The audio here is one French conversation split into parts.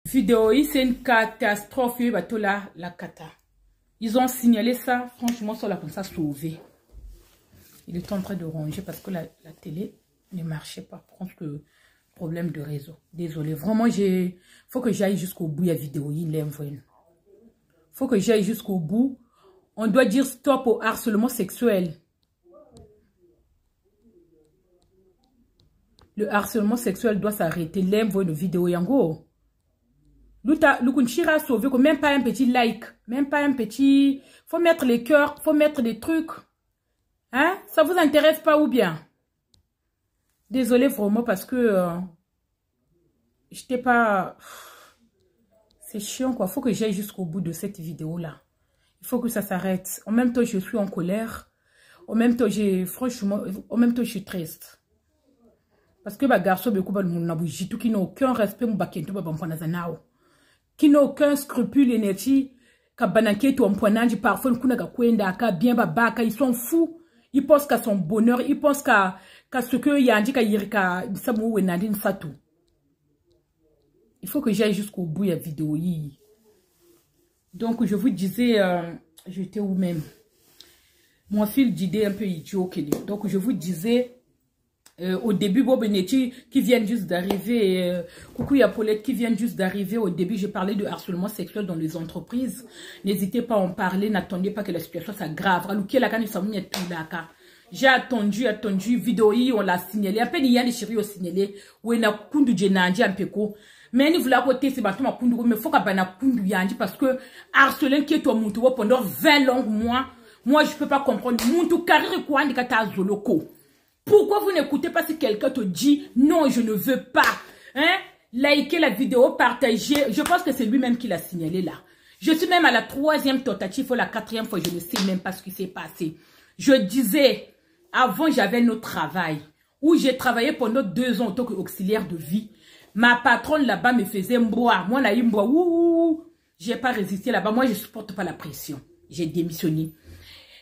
Vidéo, c'est une catastrophe. La cata. Ils ont signalé ça. Franchement, ça l'a comme ça sauvé. Il est en train de ranger parce que la télé ne marchait pas. Je pense que problème de réseau. Désolé. Vraiment, faut que j'aille jusqu'au bout. Il y a vidéo. Il est faut que j'aille jusqu'au bout. On doit dire stop au harcèlement sexuel. Le harcèlement sexuel doit s'arrêter. L'envoi de vidéo yango. L'Ukunchira a sauvé que même pas un petit like. Même pas un petit... Faut mettre les cœurs. Faut mettre des trucs. Hein? Ça vous intéresse pas ou bien? Désolé vraiment parce que... j'étais pas... C'est chiant quoi. Faut que j'aille jusqu'au bout de cette vidéo là. Il faut que ça s'arrête. En même temps, je suis en colère. En même temps, franchement, en même temps, je suis triste. Parce que, garçon, qui n'a aucun respect, qui n'a aucun scrupule, énergie, parfois, ils sont fous. Ils pensent qu'à son bonheur, ils pensent qu'à ce que il faut que j'aille jusqu'au bout de la vidéo. Donc, je vous disais, j'étais où même? Mon fil d'idée un peu idiot. Donc, je vous disais, au début, Bob Neti qui viennent juste d'arriver, coucou ya Paulette qui viennent juste d'arriver. Au début, j'ai parlé de harcèlement sexuel dans les entreprises. N'hésitez pas à en parler, n'attendez pas que la situation s'aggrave. J'ai attendu, vidéo, on l'a signalé. Un peu de yann chéri au signalé. Où on a kundu djenandi un peu ko. Mais ni voulez côté c'est bateau ma kundu mais faut qu'à bana kundu yandi parce que harceler qui est toi montou pendant 20 longs mois. Moi je peux pas comprendre. Montou carré quoi ni kata zoloko. Pourquoi vous n'écoutez pas si quelqu'un te dit non, je ne veux pas? Hein? Likez la vidéo, partagez. Je pense que c'est lui-même qui l'a signalé là. Je suis même à la 3e tentative ou la 4e fois, je ne sais même pas ce qui s'est passé. Je disais, avant j'avais notre travail, où j'ai travaillé pendant 2 ans en tant qu'auxiliaire de vie. Ma patronne là-bas me faisait mboa. Moi, là, j'ai pas résisté là-bas. Moi, je supporte pas la pression. J'ai démissionné.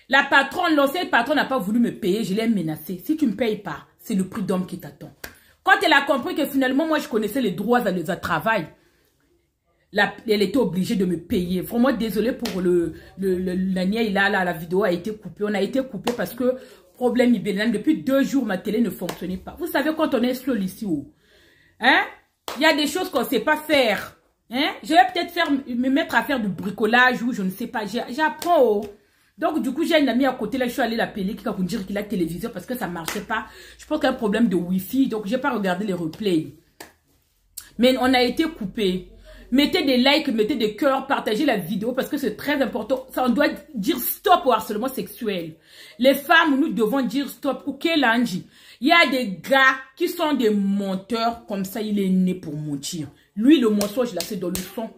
La patronne, l'ancienne patronne n'a pas voulu me payer, je l'ai menacée. Si tu ne me payes pas, c'est le prix d'homme qui t'attend. Quand elle a compris que finalement, moi, je connaissais les droits à travail, elle était obligée de me payer. Vraiment, désolé pour la vidéo a été coupée. On a été coupé parce que, problème ibélian, depuis 2 jours, ma télé ne fonctionnait pas. Vous savez, quand on est seul ici, hein, il y a des choses qu'on ne sait pas faire. Hein? Je vais peut-être me mettre à faire du bricolage ou je ne sais pas. J'apprends. Donc, du coup, j'ai une amie à côté, là, je suis allée l'appeler, qui va vous dire qu'il a téléviseur parce que ça ne marchait pas. Je pense qu'il y a un problème de Wi-Fi, donc je n'ai pas regardé les replays. Mais on a été coupé. Mettez des likes, mettez des cœurs, partagez la vidéo parce que c'est très important. Ça, on doit dire stop au harcèlement sexuel. Les femmes, nous devons dire stop. Ok, Lanji. Il y a des gars qui sont des menteurs, comme ça, il est né pour mentir. Lui, le mensonge, là, c'est dans le son.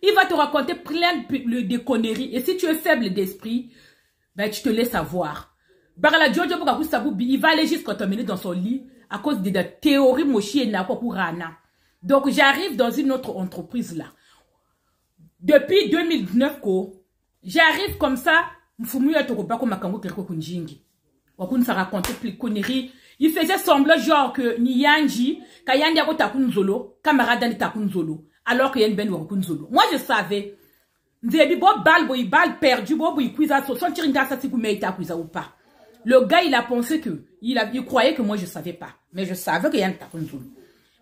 Il va te raconter plein de conneries. Et si tu es faible d'esprit, ben, tu te laisses avoir. Il va aller jusqu'à t'emmener dans son lit à cause de la théorie Moshi et Nakokurana. Donc, j'arrive dans une autre entreprise là. Depuis 2019, j'arrive comme ça. Il faisait semblant genre que Niyanji, Kayandi a takunzolo, camarade ni takunzolo. Alors qu'il y a une ben wakunzolo. Moi, je savais. Nzebi bo bal perdu, bo ikuiza, son tirinda sa tiku meita kuiza ou pas. Le gars, il a pensé que, il croyait que moi, je savais pas. Mais je savais qu'il y a un takunzolo.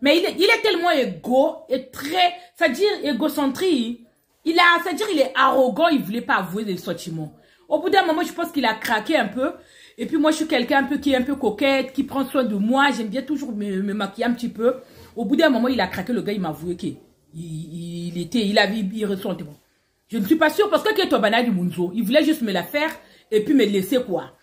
Mais il est tellement égo et très, c'est-à-dire égocentrique. C'est-à-dire il est arrogant, il voulait pas avouer les sentiments. Au bout d'un moment, je pense qu'il a craqué un peu. Et puis moi, je suis quelqu'un qui est un peu coquette, qui prend soin de moi. J'aime bien toujours me maquiller un petit peu. Au bout d'un moment, il a craqué, le gars, il m'a avoué qu'il il ressentait bon. Je ne suis pas sûre parce que toi, banal du Munzo, il voulait juste me la faire et puis me laisser quoi.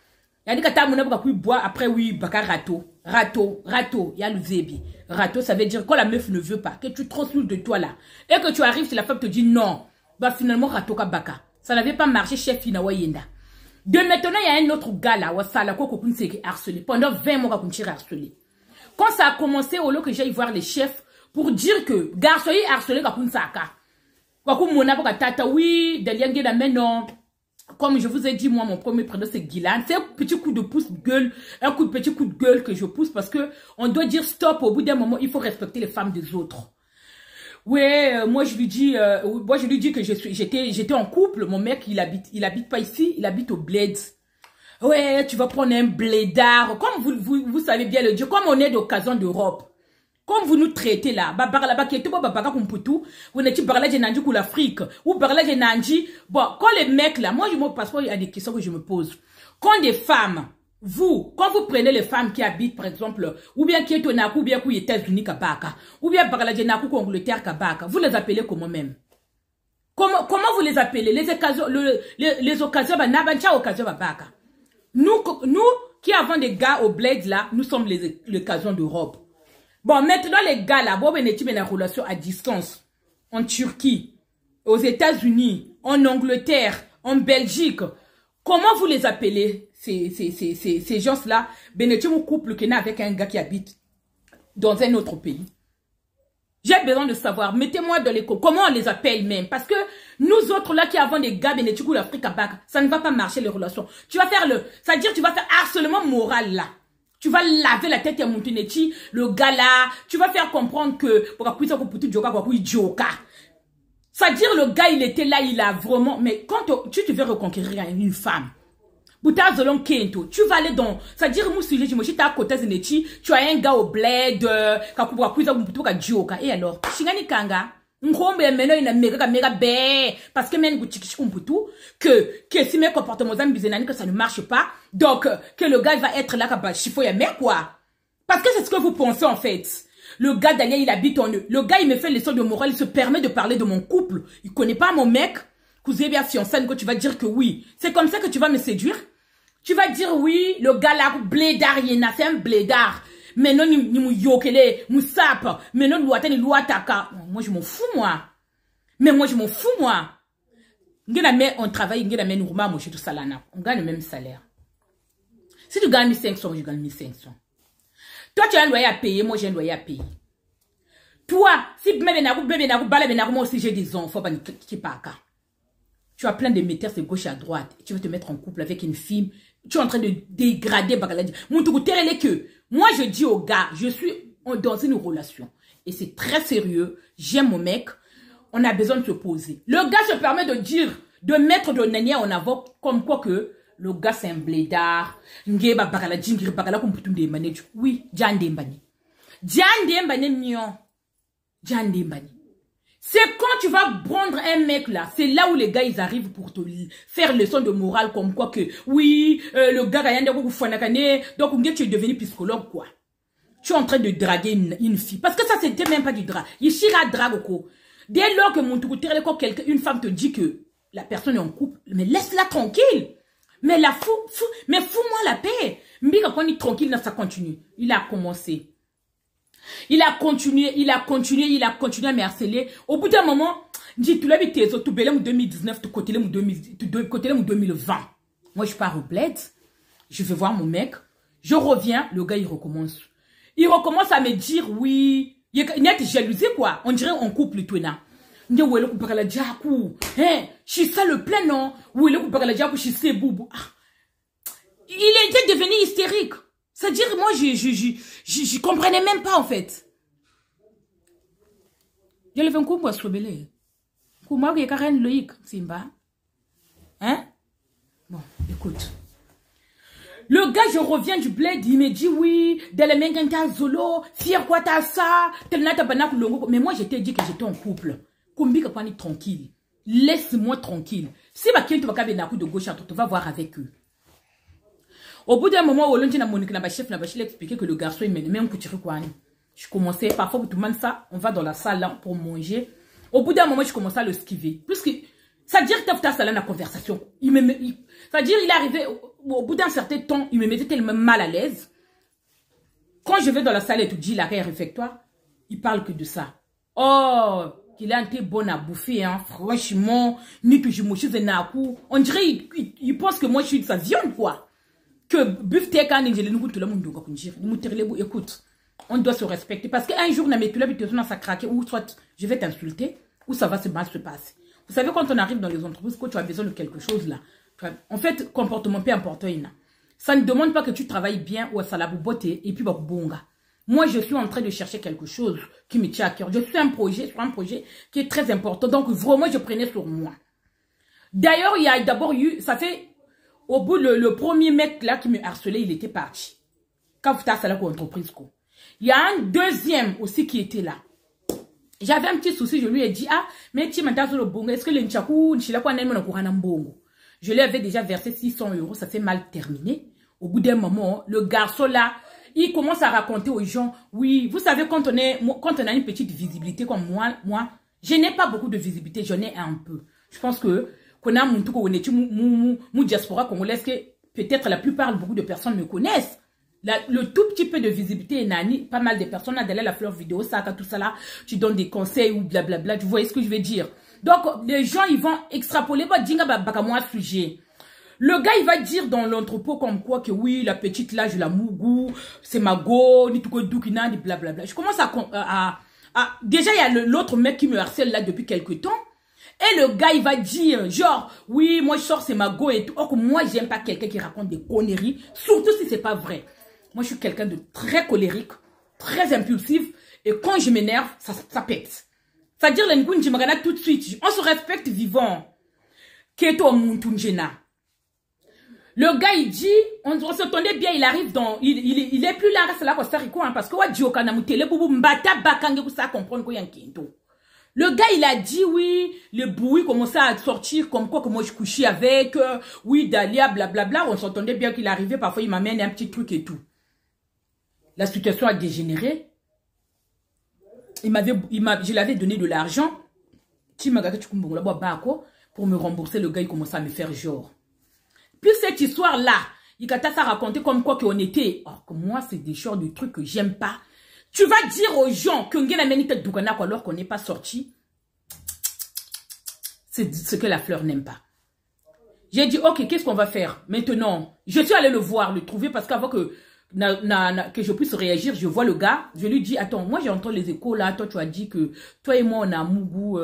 Il a dit que t'as mon abou boire après oui, baka rato, il y a le zébi. Rato, ça veut dire que la meuf ne veut pas, que tu transmutes de toi là. Et que tu arrives, si la femme te dit non, bah finalement rato ka baka. Ça n'avait pas marché chef Inawayenda. De maintenant, il y a un autre gars là, Wassala, qui s'est harcelé. Pendant 20 mois, qu'on s'est harcelé. Quand ça a commencé, au lieu que j'aille voir les chefs pour dire que garçon est harcelé, qu'on s'est oui, non. Comme je vous ai dit, moi, mon premier prénom, c'est Guylaine. C'est un petit coup de pouce gueule, petit coup de gueule que je pousse parce que on doit dire stop. Au bout d'un moment, il faut respecter les femmes des autres. Ouais, moi je lui dis que j'étais en couple. Mon mec, il habite pas ici, il habite au bled. Ouais, tu vas prendre un blédard. Comme vous savez bien le dire, comme on est d'occasion d'Europe. Comme vous nous traitez là, bon, l'Afrique, ou bon, quand les mecs là, moi je me passe, il y a des questions que je me pose. Quand des femmes, quand vous prenez les femmes qui habitent, par exemple, ou bien qui est au Naku, ou bien qui est aux États-Unis, ou bien Naku, Angleterre, vous les appelez comment même? Comment vous les appelez? Les occasions, les occasions, nous qui avons des gars au bled là, nous sommes les occasions d'Europe. Bon, maintenant, les gars, là, bon, ben, une relation à distance. En Turquie, aux États-Unis, en Angleterre, en Belgique. Comment vous les appelez, ces gens-là? Ben, un couple qui n'est avec un gars qui habite dans un autre pays. J'ai besoin de savoir. Mettez-moi dans les comment on les appelle même. Parce que nous autres, là, qui avons des gars, ben, l'Afrique à bac, ça ne va pas marcher, les relations. Tu vas faire c'est-à-dire, tu vas faire harcèlement moral, là. Tu vas laver la tête à Montenetti, le gars là, tu vas faire comprendre que c'est-à-dire le gars il était là, il a vraiment, mais quand tu veux reconquérir une femme, tu vas aller dans, c'est-à-dire moi si je suis à côté de tu as un gars au bled, et alors, Shingani Kanga, parce que même que si mes comportements que ça ne marche pas, donc que le gars va être là quoi. Parce que c'est ce que vous pensez en fait. Le gars Daniel il habite en eux. Le gars il me fait les leçons de morale, il se permet de parler de mon couple. Il connaît pas mon mec. Que tu vas dire que oui. C'est comme ça que tu vas me séduire. Tu vas dire oui, le gars là blédard, c'est un blédard. Mais non, ni mou yokele, mou sap, mais non, ni luataka. Moi, je m'en fous, moi. Mais moi, je m'en fous, moi. On travaille, moi, je tout salana. On gagne le même salaire. Si tu gagnes 1500, je gagne 1500. Toi, tu as un loyer à payer, moi, j'ai un loyer à payer. Toi, si moi aussi, j'ai des enfants, qui pas qu'à. Tu as plein de metteurs de gauche à droite. Et tu veux te mettre en couple avec une fille. Tu es en train de dégrader Bagaladi. Moi, je dis aux gars, je suis dans une relation. Et c'est très sérieux. J'aime mon mec. On a besoin de se poser. Le gars se permet de dire, de mettre de nani en avant, comme quoi que le gars c'est un blédard. Oui, Djandembani. Djandembani mion. Djandembani. C'est quand tu vas prendre un mec là, c'est là où les gars ils arrivent pour te faire leçon de morale comme quoi que oui, le gars donc tu es devenu psychologue quoi. Tu es en train de draguer une fille. Parce que ça c'était même pas du drag. Yishira drague quoi. Dès lors que une femme te dit que la personne est en couple, mais laisse-la tranquille. Mais fous-moi la paix. Mbika quand il est tranquille, ça continue. Il a commencé. Il a continué à me harceler. Au bout d'un moment, dit tu l'as vu tes autres, tu belais 2019, tu côté 2020. Moi, je pars au bled, je vais voir mon mec, je reviens, le gars, il recommence. Il recommence à me dire, oui, il y a des jalousies, quoi. On dirait on couple tout, là. Je suis ça le plein, non? Il était devenu hystérique. C'est-à-dire, moi, je comprenais même pas, en fait. Je l'ai fait un coup pour se rebeller. Comment il y a Karen Loïc, Simba? Hein? Bon, écoute. Le gars, je reviens du bled, il me dit, oui, Zolo, fier quoi t'as ça, mais moi, je t'ai dit que j'étais en couple. Combien qu'on est tranquille. Laisse-moi tranquille. Si ma cliente va de gauche à droite, tu vas voir avec eux. Au bout d'un moment, où l'on dit à chef, expliqué que le garçon, il m'a un coup de quoi. Je commençais, parfois, tout le monde ça, on va dans la salle là, pour manger. Au bout d'un moment, je commençais à le skiver. Puisque, ça veut dire que tu as la conversation. Ça veut dire il est arrivé, au bout d'un certain temps, il me mettait tellement mal à l'aise. Quand je vais dans la salle et tu dis l'arrêt réfectoire, il parle que de ça. Oh, qu'il a été bon à bouffer, hein, franchement, ni que je me suis un coup. On dirait, il pense que moi, je suis de sa viande, quoi. Que écoute, on doit se respecter parce qu'un jour ça craquer ou soit je vais t'insulter ou ça va mal se passer. Vous savez quand on arrive dans les entreprises quand tu as besoin de quelque chose là, en fait comportement peu important ça ne demande pas que tu travailles bien ou ça la boubotte et puis bonga. Moi, je suis en train de chercher quelque chose qui me tient à cœur. Je suis sur un projet qui est très important. Donc, vraiment, je prenais sur moi. D'ailleurs, il y a d'abord eu, ça fait, au bout, le premier mec là qui me harcelait, il était parti. Quand vous avez la entreprise, quoi. Il y a un deuxième aussi qui était là. J'avais un petit souci, je lui ai dit, ah, mais tu m'as sur le bongo, est-ce que le nchakou, je lui avais déjà versé 600 €, ça s'est mal terminé. Au bout d'un moment, le garçon là, il commence à raconter aux gens, oui, vous savez, quand on a une petite visibilité comme moi, je n'ai pas beaucoup de visibilité, j'en ai un peu. Je pense que, qu'on a mon diaspora congolaise, que peut-être la plupart, beaucoup de personnes me connaissent. Le tout petit peu de visibilité, Nani, pas mal de personnes, là, la fleur vidéo, ça, tout ça là, tu donnes des conseils ou blablabla, tu vois ce que je veux dire. Donc, les gens, ils vont extrapoler, sujet. Le gars, il va dire dans l'entrepôt comme quoi que oui, la petite là, je la mougou, c'est ma go, ni tout que doukina, ni blablabla. Je commence déjà, il y a l'autre mec qui me harcèle là depuis quelques temps. Et le gars, il va dire, genre, oui, moi je sors, c'est ma go et tout. Or que moi, j'aime pas quelqu'un qui raconte des conneries, surtout si c'est pas vrai. Moi, je suis quelqu'un de très colérique, très impulsif. Et quand je m'énerve, ça pète. C'est-à-dire, tout de suite, on se respecte vivant. Keto Muntunjena. Le gars, il dit, on s'entendait bien, il arrive dans, il est plus là, c'est là, Costa Rica, hein, parce que, le gars, il a dit, oui, le bruit commençait à sortir, comme quoi que moi je couchais avec, oui, Dalia, blablabla, on s'entendait bien qu'il arrivait, parfois il m'amène un petit truc et tout. La situation a dégénéré. Je l'avais donné de l'argent, pour me rembourser. Le gars, il commençait à me faire genre. Puis cette histoire-là, il a raconté comme quoi qu'on était. Oh, que moi, c'est des genres de trucs que j'aime pas. Tu vas dire aux gens que alors qu'on n'est pas sorti. C'est ce que la fleur n'aime pas. J'ai dit, ok, qu'est-ce qu'on va faire maintenant? Je suis allé le voir, le trouver, parce qu'avant que je puisse réagir, je vois le gars, je lui dis, attends, moi j'ai entendu les échos là, toi tu as dit que toi et moi on a Mougou,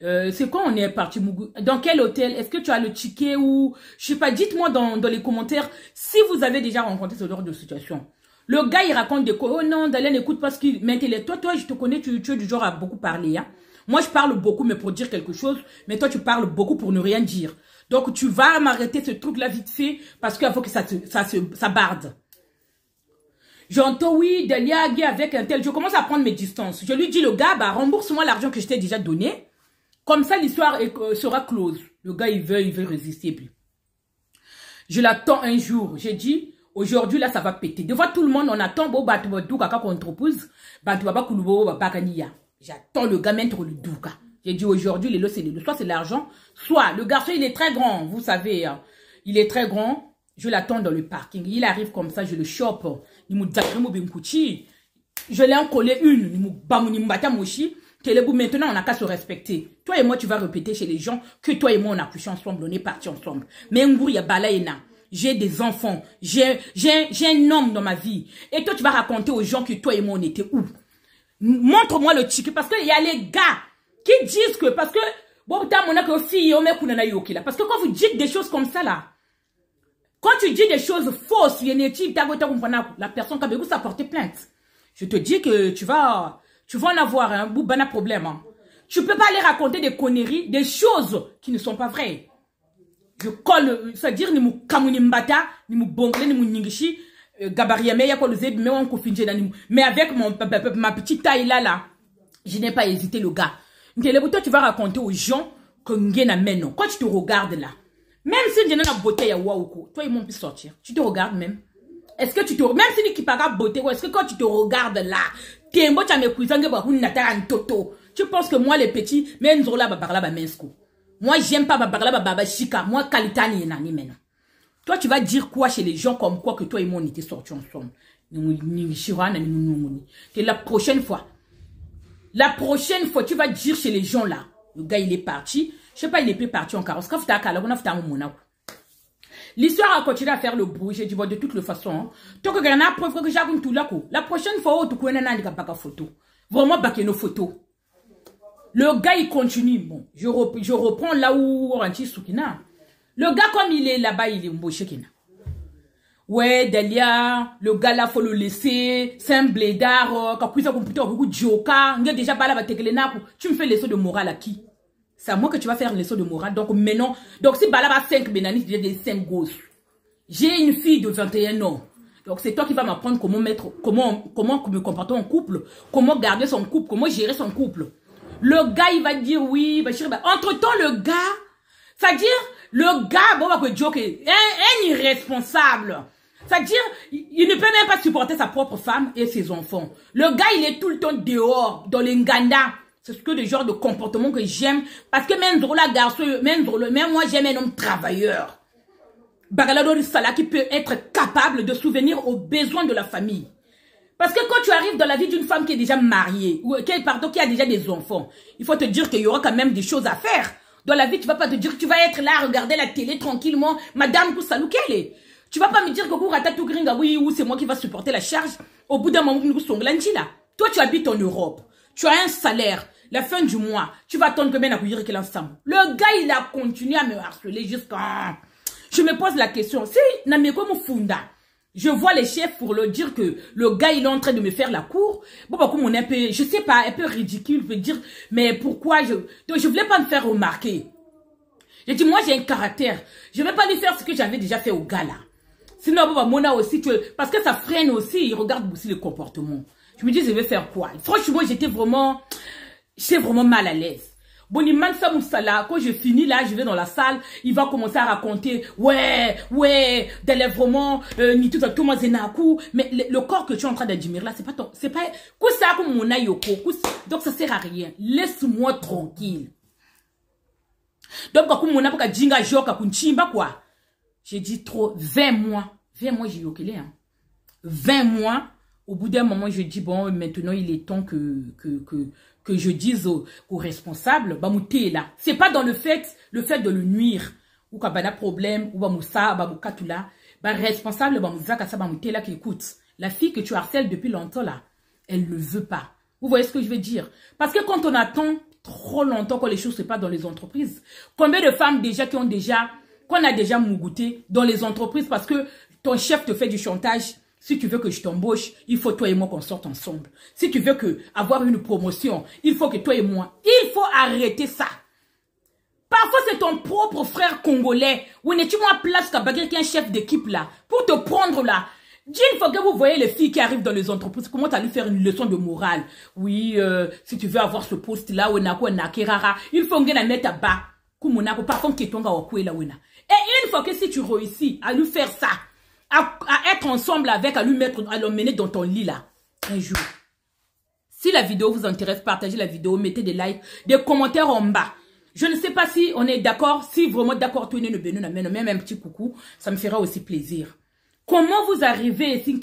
c'est quand on est parti Mougou, dans quel hôtel, est-ce que tu as le ticket ou, je sais pas, dites-moi dans les commentaires si vous avez déjà rencontré ce genre de situation. Le gars il raconte des quoi, oh non, Dalen écoute parce qu'il m'intéresse, toi je te connais, tu es du genre à beaucoup parler, hein. Moi je parle beaucoup mais pour dire quelque chose, mais toi tu parles beaucoup pour ne rien dire. Donc tu vas m'arrêter ce truc là vite fait parce qu'il faut que ça barde. J'entends, oui, Delia avec un tel. Je commence à prendre mes distances. Je lui dis, le gars, bah, rembourse-moi l'argent que je t'ai déjà donné. Comme ça, l'histoire sera close. Le gars, il veut résister. Puis. Je l'attends un jour. J'ai dit, aujourd'hui, là, ça va péter. Devant tout le monde, on attend. J'attends le gars mettre le douka. J'ai dit, aujourd'hui, soit c'est l'argent, soit le garçon, il est très grand. Vous savez, hein, il est très grand. Je l'attends dans le parking. Il arrive comme ça, je le chope. Je l'ai en collé une. Maintenant, on n'a qu'à se respecter. Toi et moi, tu vas répéter chez les gens que toi et moi, on a couché ensemble, on est partis ensemble. Mais j'ai des enfants. J'ai un homme dans ma vie. Et toi, tu vas raconter aux gens que toi et moi, on était où? Montre-moi le ticket. Parce qu'il y a les gars qui disent que, parce que, parce que quand vous dites des choses comme ça, là, quand tu dis des choses fausses, la personne qui a porté plainte. Je te dis que tu vas en avoir un problème. Hein. Tu peux pas aller raconter des conneries, des choses qui ne sont pas vraies. Je colle, c'est-à-dire ni mu kamuni mbata, ni mu bongle, ni mu ningishi, gabariame ya ko lezebi me on kofinje na ni. Mais avec ma petite taille là, je n'ai pas hésité le gars. Toi tu vas raconter aux gens que ngena meno. Quand tu te regardes là, même si je n'ai pas beauté ya waouko, toi ils m'ont pu sortir. Tu te regardes même. Est-ce que tu te même si tu pas beauté, est-ce que quand tu te regardes là, tu penses que moi les petits, mais nous là ba mensko. Moi, j'aime pas baba chika. Moi, kalitani nani maintenant. Toi, tu vas dire quoi chez les gens comme quoi que toi et moi, on était sortis ensemble. Et la prochaine fois, tu vas dire chez les gens là, le gars, il est parti. Je sais pas, il est plus parti en carrosse. L'histoire a continué à faire le bruit. J'ai dit, bon, de toutes les façons, tant que la preuve que j'ai tout là, la prochaine fois, tu connais pas photo. Vraiment, baquer nos photos. Le gars, il continue. Bon, je reprends là où Oranti Soukina. Le gars, comme il est là-bas, il est embauché. Ouais, Delia, le gars là, faut le laisser. C'est un blédard. Quand ça computer, beaucoup joka. Déjà, tu me fais leçon de morale à qui? C'est à moi que tu vas faire leçon de morale. Donc, maintenant, donc si Bala va 5 bénanis, j'ai des 5 gosses. J'ai une fille de 21 ans. Donc, c'est toi qui vas m'apprendre comment me comporter en couple, comment garder son couple, comment gérer son couple. Le gars, il va dire oui, entre-temps, le gars, c'est-à-dire, le gars, bon, va joke, un irresponsable. C'est-à-dire, il ne peut même pas supporter sa propre femme et ses enfants. Le gars, il est tout le temps dehors, dans les nganda. C'est ce que le genre de comportement que j'aime. Parce que même la garçon, même moi, j'aime un homme travailleur. Bagalado du Salah qui peut être capable de souvenir aux besoins de la famille. Parce que quand tu arrives dans la vie d'une femme qui est déjà mariée, ou qui a déjà des enfants, il faut te dire qu'il y aura quand même des choses à faire. Dans la vie, tu vas pas te dire que tu vas être là à regarder la télé tranquillement, madame Koussalou Kele. Tu vas pas me dire que oui, ou c'est moi qui va supporter la charge. Au bout d'un moment, toi, tu habites en Europe. Tu as un salaire. La fin du mois, tu vas attendre que qu'il ensemble. Le gars, il a continué à me harceler jusqu'à... Je me pose la question. Si Nameko Mufunda, je vois les chefs pour le dire que le gars, il est en train de me faire la cour. Bon, bah, comme on est un peu, je sais pas, un peu ridicule, je veux dire, mais pourquoi donc, je voulais pas me faire remarquer. J'ai dit, moi, j'ai un caractère. Je vais pas lui faire ce que j'avais déjà fait au gars, là. Sinon, bah, Mona aussi, parce que ça freine aussi, il regarde aussi le comportement. Je me dis, je vais faire quoi? Franchement, j'étais vraiment mal à l'aise. Bon, il manque ça, Moussala. Quand je finis là, je vais dans la salle, il va commencer à raconter, ouais, vraiment, ni tout ça, tout moi, Zenaku. Mais le corps que tu es en train d'admirer là, c'est pas, ça comme mon ayoko. Donc, ça sert à rien. Laisse-moi tranquille. Donc, comme mon apoka jinga joka kunchimba, quoi. J'ai dit trop, 20 mois, j'ai yokelé, hein. 20 mois. Au bout d'un moment, je dis, bon, maintenant, il est temps que je dise aux responsables, bah, mouté là. C'est pas dans le fait de le nuire, ou qu'il y a un problème, ou bah, moussa, bah, moukatoula, bah, responsable, bah, moussa, ça, bah, mouté là, qui écoute. La fille que tu harcèles depuis longtemps là, elle ne veut pas. Vous voyez ce que je veux dire? Parce que quand on attend trop longtemps que les choses se passent dans les entreprises, combien de femmes déjà qu'on a déjà mougouté dans les entreprises parce que ton chef te fait du chantage. Si tu veux que je t'embauche, il faut toi et moi qu'on sorte ensemble. Si tu veux avoir une promotion, il faut que toi et moi, il faut arrêter ça. Parfois, c'est ton propre frère congolais. Ou n'est-tu moi place qu'un chef d'équipe là, pour te prendre là. Dis une fois que vous voyez les filles qui arrivent dans les entreprises, comment t'as lui faire une leçon de morale? Oui, si tu veux avoir ce poste là, il faut que la mettre à bas. Et une fois que si tu réussis à lui faire ça, à être ensemble avec, à l'emmener dans ton lit là, un jour. Si la vidéo vous intéresse, partagez la vidéo, mettez des likes, des commentaires en bas. Je ne sais pas si on est d'accord, si vraiment d'accord, même un petit coucou, ça me fera aussi plaisir. Comment vous arrivez ici,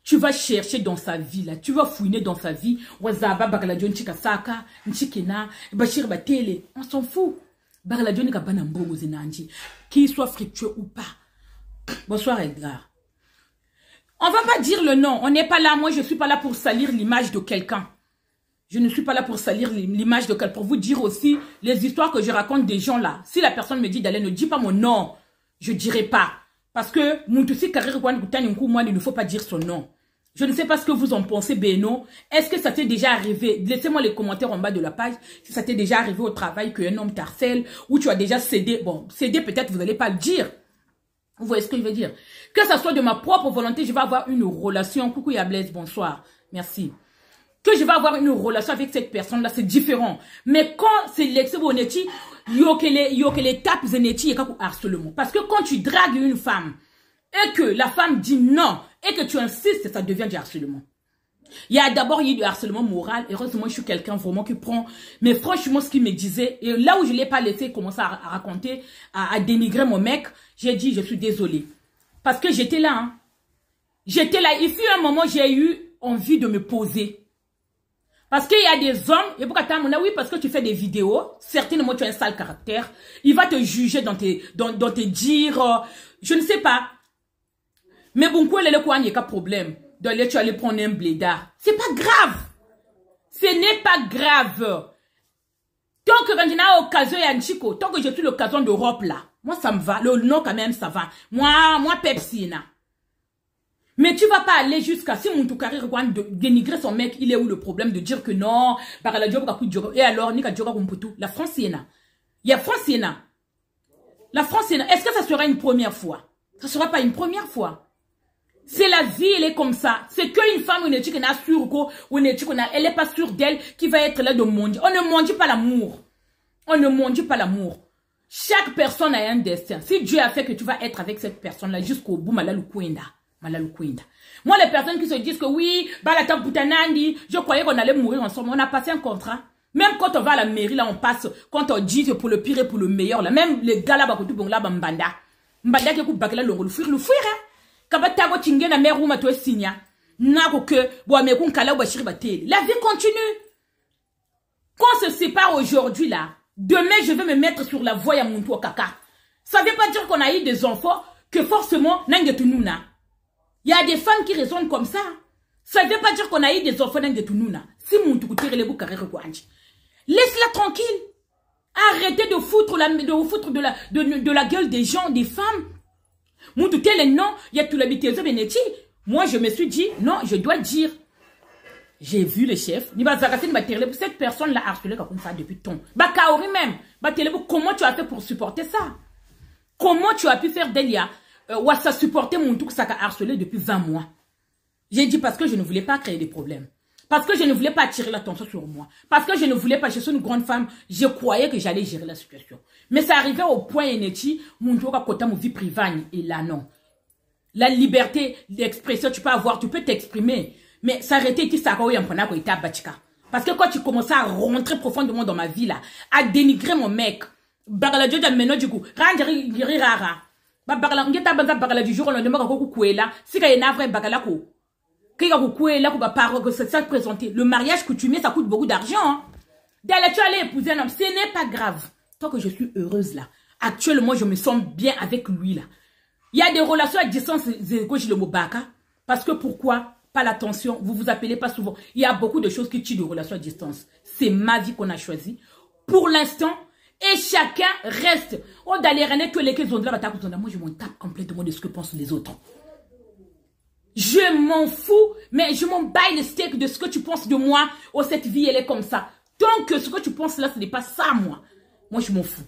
tu vas chercher dans sa vie là, tu vas fouiner dans sa vie, on s'en fout. Qu'il soit fructueux ou pas. Bonsoir Edgar. On va pas dire le nom. On n'est pas là. Moi, je suis pas là pour salir l'image de quelqu'un. Je ne suis pas là pour salir l'image de quelqu'un. Pour vous dire aussi les histoires que je raconte des gens là. Si la personne me dit d'aller, ne dis pas mon nom. Je dirai pas. Parce que moi, il ne faut pas dire son nom. Je ne sais pas ce que vous en pensez, Beno. Est-ce que ça t'est déjà arrivé? Laissez-moi les commentaires en bas de la page. Si ça t'est déjà arrivé au travail qu'un homme t'harcèle ou tu as déjà cédé. Bon, cédé peut-être, vous n'allez pas le dire. Vous voyez ce que je veux dire? Que ça soit de ma propre volonté, je vais avoir une relation. Coucou Yablès, bonsoir. Merci. Que je vais avoir une relation avec cette personne-là, c'est différent. Mais quand c'est l'ex-boneti, il y a les tapes zeneti et harcèlement. Parce que quand tu dragues une femme et que la femme dit non, et que tu insistes, ça devient du harcèlement. Il y a d'abord eu du harcèlement moral. Heureusement, je suis quelqu'un vraiment qui prend. Mais franchement, ce qu'il me disait, et là où je ne l'ai pas laissé commencer à raconter, à dénigrer mon mec, j'ai dit, je suis désolée. Parce que j'étais là. Hein. J'étais là. Il fut un moment, j'ai eu envie de me poser. Parce qu'il y a des hommes, et pourquoi oui, parce que tu fais des vidéos, certainement tu as un sale caractère, il va te juger dans tes dires, je ne sais pas. Mais bon, quoi, il n'y a pas de problème. Donc, tu allais prendre un blédard. C'est pas grave. Ce n'est pas grave. Tant que quand j'ai l'occasion, tant que j'ai eu l'occasion d'Europe là, Moi, ça me va. Le nom, quand même, ça va. Moi, Pepsi, na. Mais tu vas pas aller jusqu'à si mon toukari de dénigrer son mec, il est où le problème de dire que non, et alors, la France, il y a France, la France, est-ce que ça sera une première fois? Ça sera pas une première fois. C'est la vie, elle est comme ça. C'est qu'une femme, elle est pas sûre d'elle qui va être là de manger. On ne mange pas l'amour. On ne mange pas l'amour. Chaque personne a un destin. Si Dieu a fait que tu vas être avec cette personne-là jusqu'au bout, malalukwenda. Moi, les personnes qui se disent que oui, balata putanandi, je croyais qu'on allait mourir ensemble. On a passé un contrat. Même quand on va à la mairie, là, on passe, quand on dit que pour le pire et pour le meilleur, là, même les gars là, mbanda qui coupe bakela le fuir, hein. Kabatago tingé na mère ou ma toi signa. Nako que, bon, mais qu'on kala ou bachiri baté. La vie continue. Quand on se sépare aujourd'hui, là, demain, je vais me mettre sur la voie à mon tour caca. Ça veut pas dire qu'on a eu des enfants, que forcément, nangetununa. Il y a des femmes qui raisonnent comme ça. Ça ne veut pas dire qu'on a eu des enfants nangetununa. Si mon tour tire les bouts carré requanji. Laisse-la tranquille. Arrêtez de foutre de la gueule des gens, des femmes. Mon tout tel non, il y a tout l'habitude de Benetti. Moi, je me suis dit, non, je dois dire. J'ai vu le chef. Cette personne l'a harcelé comme ça depuis ton. Kaori même. Comment tu as fait pour supporter ça? Comment tu as pu faire Delia? Ou ça supporter mon tout que ça a harcelé depuis 20 mois. J'ai dit parce que je ne voulais pas créer des problèmes. Parce que je ne voulais pas attirer l'attention sur moi. Parce que je ne voulais pas, je suis une grande femme, je croyais que j'allais gérer la situation. Mais ça arrivait au point, Eneti, mon Dieu, à mon vie privée, et là, non. La liberté d'expression, tu peux avoir, tu peux t'exprimer. Mais ça arrêtait, parce que quand tu commençais à rentrer profondément dans ma vie, là, à dénigrer mon mec, bagala du coup, rara. Bagala du jour, on demande à si il y a un vrai bagala ko. Le mariage coutumier, ça coûte beaucoup d'argent. Hein. D'aller, tu allais épouser un homme, ce n'est pas grave. Tant que je suis heureuse là. Actuellement, je me sens bien avec lui là. Il y a des relations à distance, le mot baka. Parce que pourquoi? Pas l'attention, vous vous appelez pas souvent. Il y a beaucoup de choses qui tuent de relations à distance. C'est ma vie qu'on a choisie. Pour l'instant, et chacun reste. On d'aller que les questions de la bataille, moi je m'en tape complètement de ce que pensent les autres. Je m'en fous, mais je m'en baille le steak de ce que tu penses de moi. Oh, cette vie, elle est comme ça. Tant que ce que tu penses là, ce n'est pas ça, moi. Moi, je m'en fous.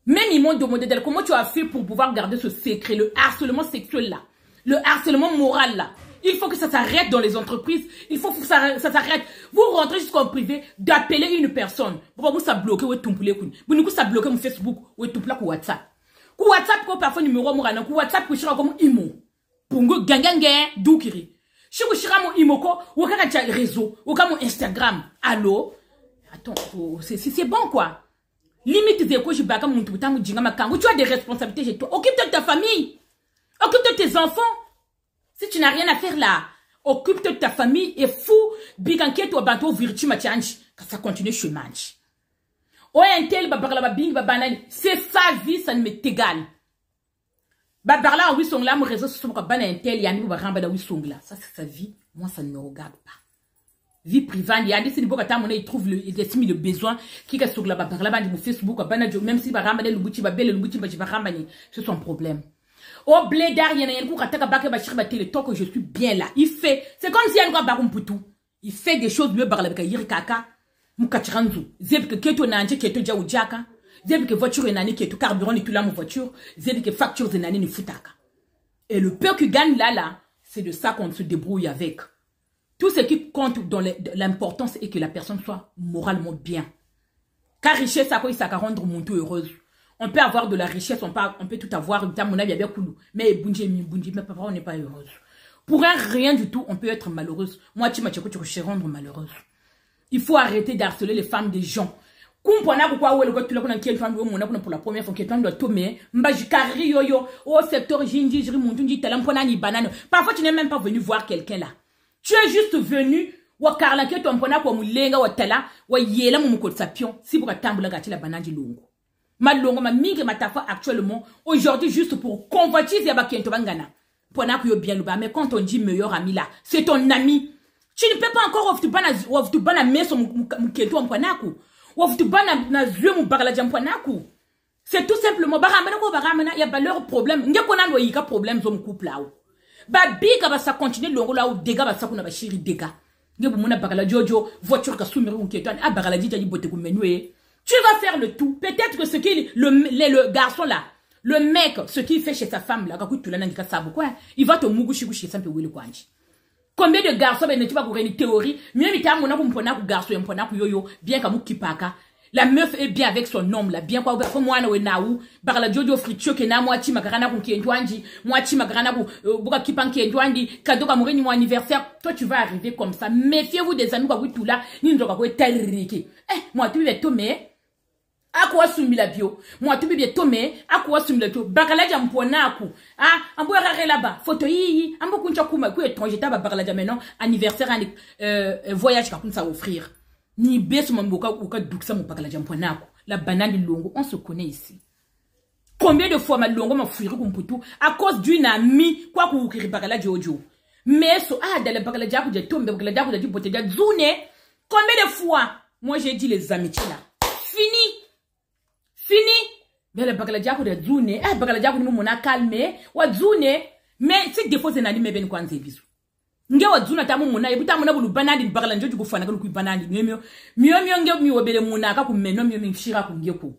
Même ils m'ont demandé d'elle, comment tu as fait pour pouvoir garder ce secret, le harcèlement sexuel là, le harcèlement moral là. Il faut que ça s'arrête dans les entreprises. Il faut que ça s'arrête. Vous rentrez jusqu'en privé d'appeler une personne. Vous ça bloqué, vous ça bloqué mon Facebook, ou tout plat WhatsApp. WhatsApp, quand parfois numéro morana, WhatsApp, vous comme imo. Pungo gangangé doukiri. Si vous cherchez mon imoko, ou quand réseau, ou quand mon Instagram, allô? Attends, c'est bon quoi. Limite des couches baka mon tout temps, tu as des responsabilités chez toi. Occupe-toi de ta famille. Occupe-toi de tes enfants. Si tu n'as rien à faire là, occupe-toi de ta famille et fou, biganké toi banto virtu machange, quand ça continue chez manche. Oh, un tel babarla bing babanani, c'est sa vie, ça ne m'est égal. Babarla oui son là, mon réseau sur son cabane un tel, yani ou baramba da oui son là. Ça c'est sa vie, moi ça ne me regarde pas. Vie privée, il y a des célibataires, il trouve il estime le besoin qui est sur la babarla bandi mon Facebook, même si baramba le bouti babel le bouti baramba c'est son problème. Au blédard, il y a un coup tant que je suis bien là. Il fait, c'est comme si il y a un baron pour tout. Il fait des choses mieux par la kaka. Moukachiranzu. Zeb que keto nanje keto ja ujaka. Zeb que voiture nani keto carburant ni tout là mon voiture. Zeb que facture nani ni futaka. Et le peu qui gagne là, c'est de ça qu'on se débrouille avec. Tout ce qui compte dans l'importance est que la personne soit moralement bien. Car richesse, ça peut rendre mon tout heureuse. On peut avoir de la richesse, on peut tout avoir, mais papa, on n'est pas heureuse. Pour rien du tout, on peut être malheureuse. Moi, tu vas rendre malheureuse. Il faut arrêter d'harceler les femmes des gens. Pour la première fois, au secteur parfois, tu n'es même pas venu voir quelqu'un là. Tu es juste venu, si Malongo ma mingi matafa actuellement aujourd'hui juste pour convoitiser Yabakento Bangana. Mais quand on dit meilleur ami là, c'est ton ami. Tu ne peux pas encore offrir bana meso mukento mpanaku. Offrir bana na zwe mu bagala jampanaku. C'est tout simplement, il y a leur problème. Il y a problème dans couple là. Biga va ça continuer longo là où dégâts va ça qu'on a chéri dégâts. Il y a bagala jojo, voiture qui a soumis ou qui est un bagala dit botte comme menoué. Tu vas faire le tout. Peut-être que ce qui le garçon là, le mec, ce qu'il fait chez sa femme là, quand tu l'as n'importe ça quoi, il va te mouguchi chez ça peut le kwanji. Combien de garçons ben tu vas courir une théorie, mieux il t'a mon amour pour garçon et pour yo bien comme kipaka. La meuf est bien avec son homme là, bien quoi comme moi na ou bagala jojo fritio ke na moitié magarana ku kiendwanji, moitié magarana ku boka kipan kiendwandi, cadeau ka mon anniversaire. Toi tu vas arriver comme ça. Méfiez-vous des amis quoi tout là, ni ndoka ko tariki. Moi tu vais tomber. Akwa sumi la bio. Moi tu vais tomber, akwa sumi la bio. Bagala jam pona ku. Ambo rare là-bas. Photo yi, ambo kuncha kuma ku étranger ta bagala jam maintenant anniversaire voyage ka kunsa offrir. Ni beso mamboka uka duksa mupakala jamponako. La banane longo, on se connaît ici. Combien de fois ma longo m'a fouillé kumputu à cause d'une amie quoi que vous kiri bakala jojo. Mais so dans le bakala jaku de tombe bakala jaku de bote de zune. Combien de fois moi j'ai dit les amitiés là. Fini. Mais le bakala jaku de zune, bakala jaku ni mona calme, wa zune, mais c'est des fois c'est nani meben kwanze bisu. Nge wadzuna tamu muna ibuta muna bulu banandi bagala njoju kufana ku banandi myo nge mi wobele muna ka kumeno myo mshira kungeko.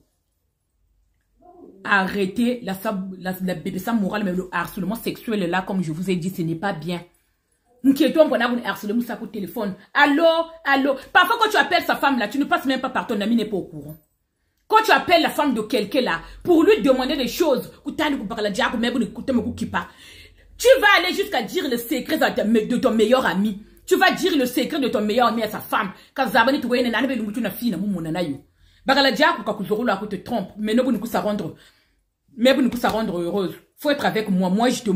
Arrêtez la bébé ça morale mais le harcèlement sexuel là comme je vous ai dit ce n'est pas bien. N'inquiétons pas on a harcèlement ça au téléphone. Allô. Parfois quand tu appelles sa femme là, tu ne passes même pas par ton ami n'est pas au courant. Quand tu appelles la femme de quelqu'un là pour lui demander des choses, tu vas aller jusqu'à dire le secret de ton meilleur ami. Tu vas dire le secret de ton meilleur ami à sa femme. Quand Zabani tu vois une année de na fille na mumuna na yo. Bagala diaku ka kuzoro la te trompe, mais ne vous ça rendre heureuse. Faut être avec moi. Moi je te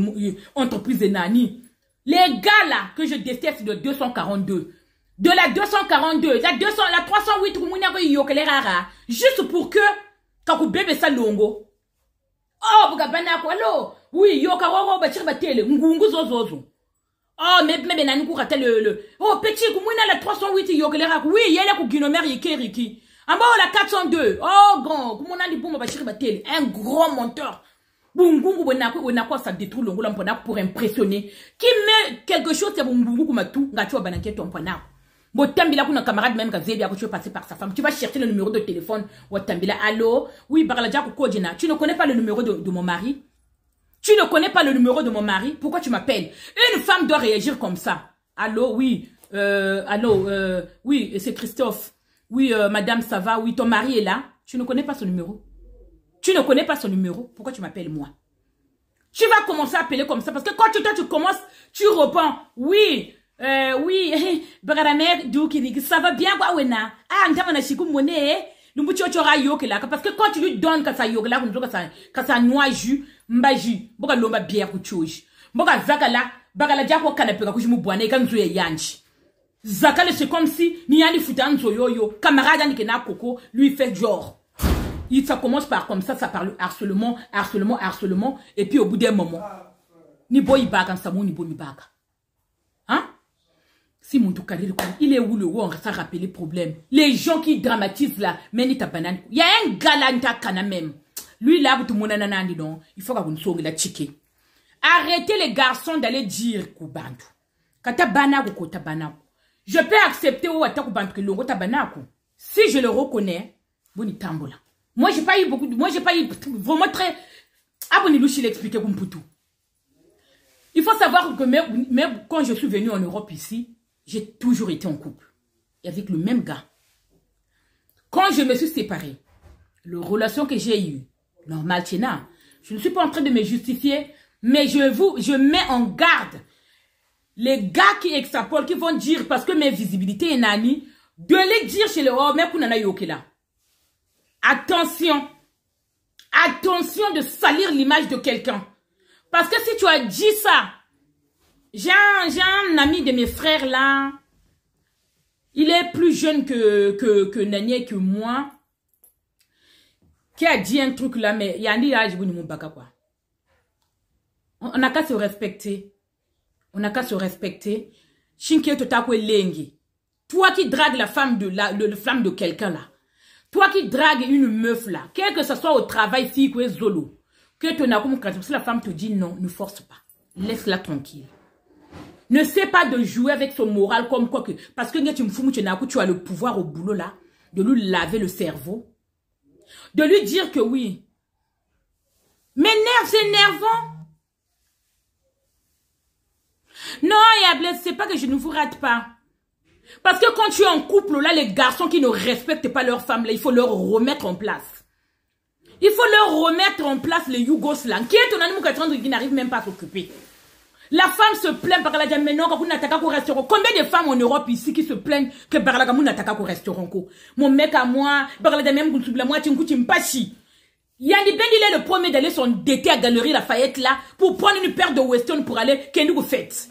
entreprise de nani. Les gars là que je déteste de 242. De la 242, la 308 rumuna ko yokele rara juste pour que quand vous bébé ça longo. Oh, bugabana ko allo. Oui, yo karoro ba tire ba tele ngungu zozozo. Oh, mais nani ku rate le. Oh, petit kumuna la 308 yo kelera. Oui, yele ku ginomer yekeriki. Amba la 402. Oh, grand, kumuna li bomba ba tire ba tele. Un gros menteur. Bungungu bona ko ça détruit le ngula mpona pour impressionner. Qui met quelque chose c'est bungungu kuma tout ngatu bananke ton mpona. Botambila kuna camarade même ka zebi ako tu veux passer par sa femme. Tu vas chercher le numéro de téléphone. Watambila allô. Oui, bagala jaku kodina. Tu ne connais pas le numéro de mon mari? Tu ne connais pas le numéro de mon mari? Pourquoi tu m'appelles? Une femme doit réagir comme ça. Allô, oui. Oui, c'est Christophe. Oui, madame, ça va? Oui, ton mari est là. Tu ne connais pas son numéro? Tu ne connais pas son numéro? Pourquoi tu m'appelles moi? Tu vas commencer à appeler comme ça. Parce que quand tu commences, tu réponds. Oui, oui. Ça va bien, quoi, wena? Ah, n'tama na shiku monnaie. Parce que quand tu lui donnes que ça noie jus, mbaji, boka lomba bière kuchoji. Boka zakala, bagala jako kanapeka kujimu bwane kanzo ya yanchi. Zakale c'est comme si ni yani futanzo yoyo, camarade ni kena koko, lui fait genre. Ça commence par comme ça parle harcèlement, et puis au bout d'un moment, ni boy baka samu ni boy baka. Hein? Si mon carré, il est où le roi, on va rappeler le problème. Les gens qui dramatisent là, mais ni ta banane. Il y a un gars là, kana même. Lui là, tout le monde nanani non. Il faut qu'on songe la chique. Arrêtez les garçons d'aller dire kubandu. Kata banaku ko tabanaku. Je peux accepter ou attaque bandu que l'ongo tabanaku. Si je le reconnais, boni tambola. Moi j'ai pas eu vraiment très. Aboni louchi l'expliquer comme tout. Il faut savoir que même quand je suis venu en Europe ici, j'ai toujours été en couple. Et avec le même gars. Quand je me suis séparée, la relation que j'ai eue, normal, Tina, je ne suis pas en train de me justifier, mais je mets en garde les gars qui extrapolent, qui vont dire, parce que mes visibilités est nani, de les dire chez les hommes, mais qu'on en a yoké là. Attention. Attention de salir l'image de quelqu'un. Parce que si tu as dit ça, j'ai un ami de mes frères là. Il est plus jeune que Nanier que moi. Qui a dit un truc là, mais il y a un dit, je vous dis mon baka quoi. On n'a qu'à se respecter. On n'a qu'à se respecter. Shinke totakwe lengi. Toi qui dragues la femme de quelqu'un là. Toi qui dragues une meuf là, quel que ce soit au travail, fille ou zolo, que tu n'as comme si la femme te dit non, ne force pas. Laisse-la tranquille. Ne sais pas de jouer avec son moral comme quoi que... Parce que tu as le pouvoir au boulot là, de lui laver le cerveau. De lui dire que oui. M'énerve, c'est énervant. Non, Yablesse, c'est pas que je ne vous rate pas. Parce que quand tu es en couple, là, les garçons qui ne respectent pas leur femme, là, il faut leur remettre en place. Il faut leur remettre en place les Yougos là, qui est ton animal qui n'arrive même pas à s'occuper. La femme se plaint par la dit, mais non, quand on attaque au restaurant. Combien de femmes en Europe ici qui se plaignent que par la gamme on attaque au restaurant? Mon mec à moi, par la même moi, tu me pachi. Yanni Ben, il est le premier d'aller s'endetter à Galerie Lafayette là pour prendre une paire de Weston pour aller qu'est-ce que vous faites?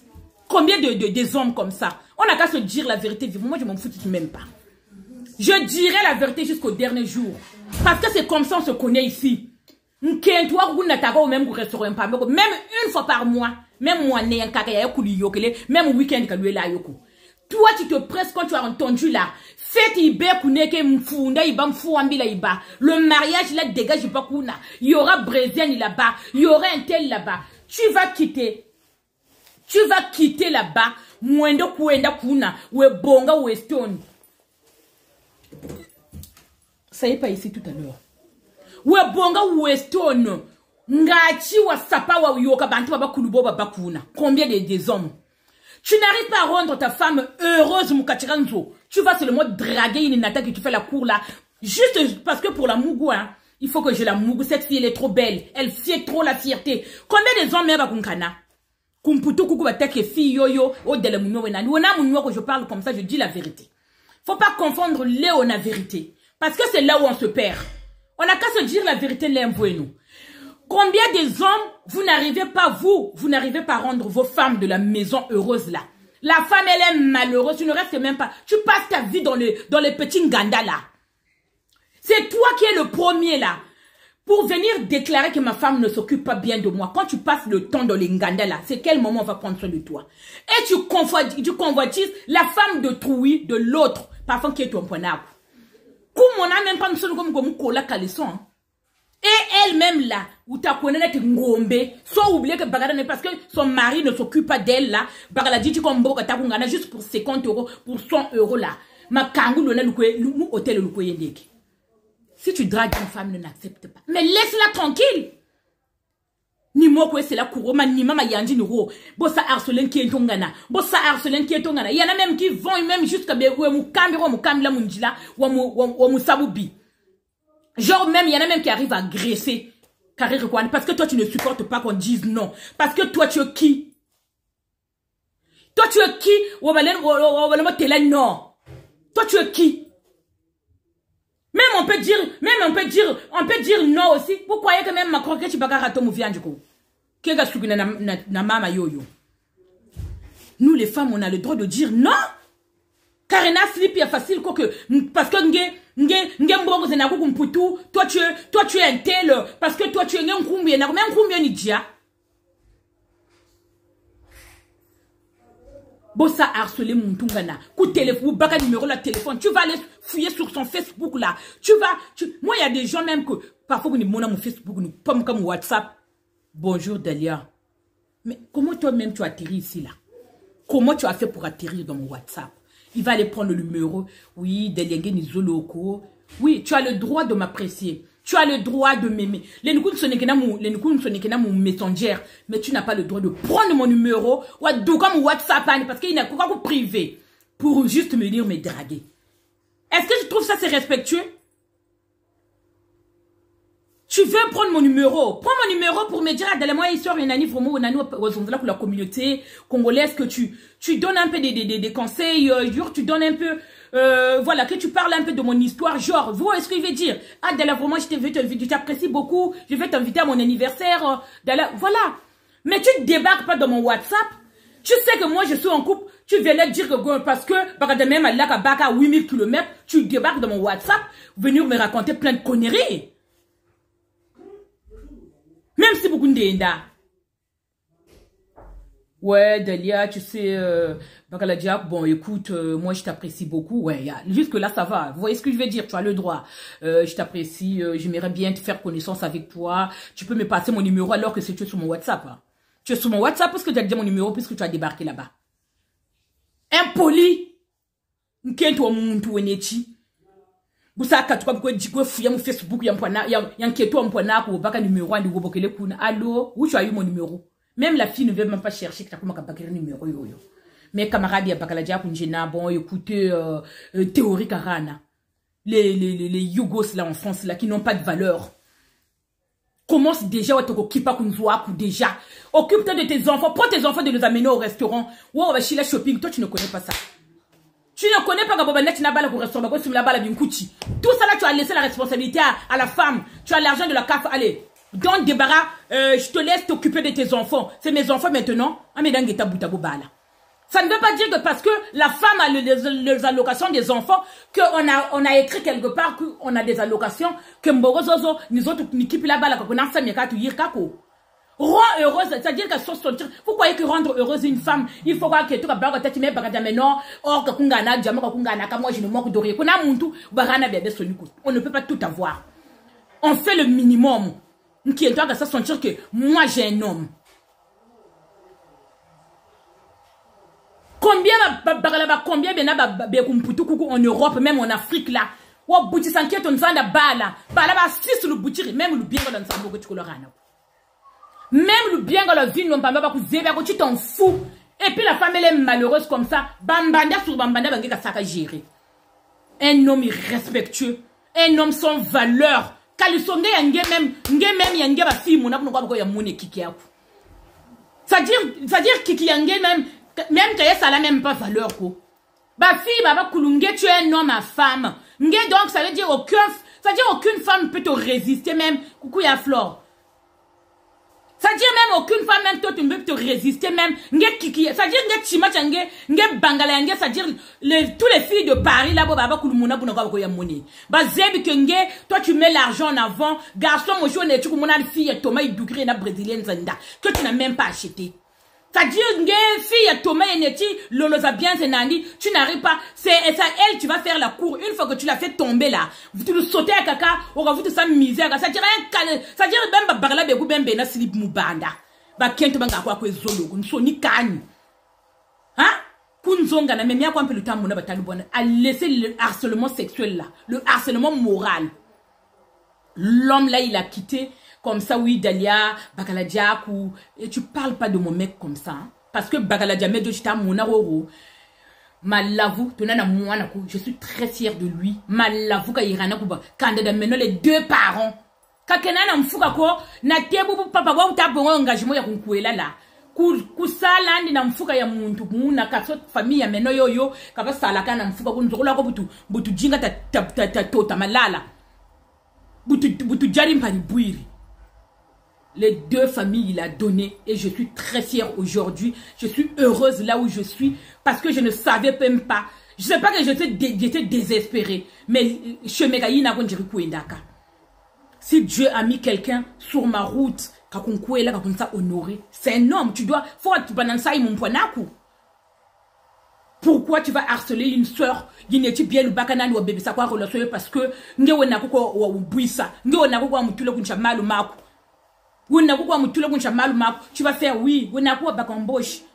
Combien des hommes comme ça? On n'a qu'à se dire la vérité vivement. Moi, je m'en fous même pas. Je dirai la vérité jusqu'au dernier jour. Parce que c'est comme ça on se connaît ici. Même une fois par mois, même moi, même week-end, toi, tu te presses quand tu as entendu là. Le mariage là dégage pas. Il y aura Brésilien là-bas, il y aura un tel là-bas. Tu vas quitter. Tu vas quitter là-bas. Mwendo kuenda kuna, we bonga Weston. Ça y est pas ici tout à l'heure. We bonga Weston. Ngachi wa sapa wa yoka bantu baba kulubo baba kuna. Combien des hommes? Tu n'arrives pas à rendre ta femme heureuse mukatiranzo. Tu vas seulement draguer une nata que tu fais la cour là. Juste parce que pour la mougou, hein, il faut que je la mougou. Cette fille elle est trop belle. Elle fait trop la fierté. Combien des hommes même à kunkana? Kumputu kuku batake fille yo o de la mounio wenani. Wena mounio que je parle comme ça, je dis la vérité. Faut pas confondre Léo la vérité. Parce que c'est là où on se perd. On n'a qu'à se dire la vérité nous. Combien des hommes, vous n'arrivez pas, vous n'arrivez pas à rendre vos femmes de la maison heureuses là. La femme, elle est malheureuse, tu ne restes même pas. Tu passes ta vie dans les petits nganda là. C'est toi qui es le premier là. Pour venir déclarer que ma femme ne s'occupe pas bien de moi. Quand tu passes le temps dans les nganda là, c'est quel moment on va prendre soin de toi? Et tu convoitises la femme de Troui de l'autre, parfois qui est ton poignard. Comme on n'a même pas comme cola calisson. Et elle-même là, où tu connais ngombe, soit oublié que Bagada parce que son mari ne s'occupe pas d'elle là, Bagada dit tu comme boka tabungana juste pour 50 €, pour 100 € là. Ma kangu lona l'ou hôtel l'ou yendeki. Si tu dragues une femme, ne n'accepte pas. Mais laisse-la tranquille. Ni moi quoi c'est la couroma ni mama yandi ni ro. Bossa harcelin qui est tongana. Bossa harcelin qui est tongana. Il y en a même qui vont même jusqu'à mu kamila mundila ou mu sabubi. Genre même, il y en a même qui arrivent à agresser. Parce que toi, tu ne supportes pas qu'on dise non. Parce que toi, tu es qui? Toi, tu es qui? Non. Toi, tu es qui? Même on peut dire non aussi. Vous croyez que même Macron, que tu vas rater mon viande du coup? Nous, les femmes, on a le droit de dire non. Karina slip est facile que parce que toi tu es un tel parce que toi tu es un combien ni dia. Bossa harceler mon tungana. Coup téléphone, baka numéro la téléphone, tu vas aller fouiller sur son Facebook là. Moi il y a des gens même que parfois on mon Facebook nous pomme comme WhatsApp. Bonjour Delia. Mais comment toi-même tu atterris ici là? Comment tu as fait pour atterrir dans mon WhatsApp? Il va aller prendre le numéro. Oui, Deliengue Nizoloko. Oui, tu as le droit de m'apprécier. Tu as le droit de m'aimer. Les nukun sonekena mon messenger. Mais tu n'as pas le droit de prendre mon numéro. Ou comme WhatsApp. Parce qu'il n'a qu'à vous priver. Pour juste me dire me draguer. Est-ce que je trouve ça c'est respectueux? Tu veux prendre mon numéro? Prends mon numéro pour me dire, moi, il sort une année vraiment, pour la communauté congolaise, que tu donnes un peu des conseils, tu donnes un peu, voilà, que tu parles un peu de mon histoire, genre, vous voyez ce que je veux dire? Ah, Dala, vraiment, je t'apprécie beaucoup, je vais t'inviter à mon anniversaire, Dala, voilà. Mais tu ne débarques pas dans mon WhatsApp. Tu sais que moi, je suis en couple, tu viens dire que, parce que, même à 8000 km, tu débarques dans mon WhatsApp, venir me raconter plein de conneries. Même si beaucoup d'enda. Ouais, Delia, tu sais, Bakala Diak, bon, écoute, moi, je t'apprécie beaucoup. Ouais, jusque-là, ça va. Vous voyez ce que je veux dire? Tu as le droit. Je t'apprécie. J'aimerais bien te faire connaissance avec toi. Tu peux me passer mon numéro alors que c'est tu es sur mon WhatsApp. Hein. Tu es sur mon WhatsApp parce que tu as dit mon numéro puisque tu as débarqué là-bas. Impoli. Nkento wa muntu wenechi. Busaka tu kwa jikwe fuya mu Facebook ya mpwana ya nketo mpwana ko baka numéro andi go bokele kuna. Allô, où tu as eu mon numéro? Même la fille ne veut même pas chercher que tu as comment bakere numéro yo. Mes camarades ya bakala dia kunjena bon écoutez théorie karana. Les Yougos là en France là qui n'ont pas de valeur. Commence déjà à te occuper déjà. Occupe-toi de tes enfants, prends tes enfants de les amener au restaurant. Ou on va chez la shopping, toi tu ne connais pas ça. Tu ne connais pas Gabobanet, tu n'as pas le restaurant, tu n'as pas la binkuchi. Tout ça là, tu as laissé la responsabilité à la femme. Tu as l'argent de la CAF. Allez, donc débarras, je te laisse t'occuper de tes enfants. C'est mes enfants maintenant. Ça ne veut pas dire que parce que la femme a les allocations des enfants, qu'on a écrit quelque part qu'on a des allocations, que Mborozozo, nous autres, une équipe là-bas, qu'on a ça, mais qu'à tout dire, kako. Rend heureuse, c'est-à-dire qu'elle soit sortir. Vous croyez que rendre heureuse une femme, il faut que tu vas tête mais bagada non, or que kungana, diamant kungana, moi je ne manque de rien. Qu'on a muntu, barana bébé soniku. On ne peut pas tout avoir. On fait le minimum. Qui est toi que ça sentir que moi j'ai un homme. Combien en Europe, même en Afrique là. Ou bouti s'inquiète on s'en a bala. Bala ba 6 le bouti, même le bien dans sa que tu colorana. Même le bien dans la vie, non pas tu t'en fous. Et puis la femme elle est malheureuse comme ça. Bambanda sur bambanda, bangeka ça gérer. Un homme irrespectueux, un homme sans valeur. Kalisonge yange même yange ba fille mon abu ngwa ya mone kiki yako. C'est-à-dire kiki yange même que ça n'a même pas valeur ko. Ba fille baba kulunge tu es un homme à femme. Nge donc ça veut dire aucune femme peut te résister même coucou ya Flore. C'est-à-dire même aucune femme même toi tu ne peux te résister même c'est-à-dire nge chima nge bangala nge c'est-à-dire tous les filles de Paris là baba kulumuna buna kwa ya moni ba zebi que nge toi tu mets l'argent en avant garçon mo jone tu kumona fille Thomas idugri na brésilienne zanda que tu n'as même pas acheté. C'est-à-dire nge fille Thomas eneti loloza bien zenandi tu n'arrives pas c'est ça elle tu vas faire la cour une fois que tu l'as fait tomber là tu le sauter à caca on va vous tout ça misère ça dire même bagala be bembe na slip mubanda ba kento banga kwa kwezolo nso ni kani hein kunzonga na même ya kwa le temps mona batali bona à laisser le harcèlement sexuel là le harcèlement moral. L'homme là il a quitté comme ça oui Dalia Bakala Diak ou et tu parles pas de mon mec comme ça hein? Parce que Bakala Diak me doit monaroro malavu tonana mwana ko je suis très fière de lui malavu ka irana ko ba candidat maintenant les deux parents ka kenana mfuka ko na tebu papa wa utabongo engagement ya kunkuela la kusala ndi na mfuka ya muntu muna kaso famille ya meno yoyo ka ba sala kana mfuka kunzokola ko butu jinga ta tota malala butu jari mpani bwiri. Les deux familles il a donné et je suis très fière aujourd'hui. Je suis heureuse là où je suis parce que je ne savais même pas. Je sais pas que j'étais désespérée. Mais si Dieu a mis quelqu'un sur ma route, honoré, c'est un homme. Tu dois, pourquoi tu vas harceler une soeur qui bien le bakanani ou bébé ça quoi relation parce que tu vas faire oui,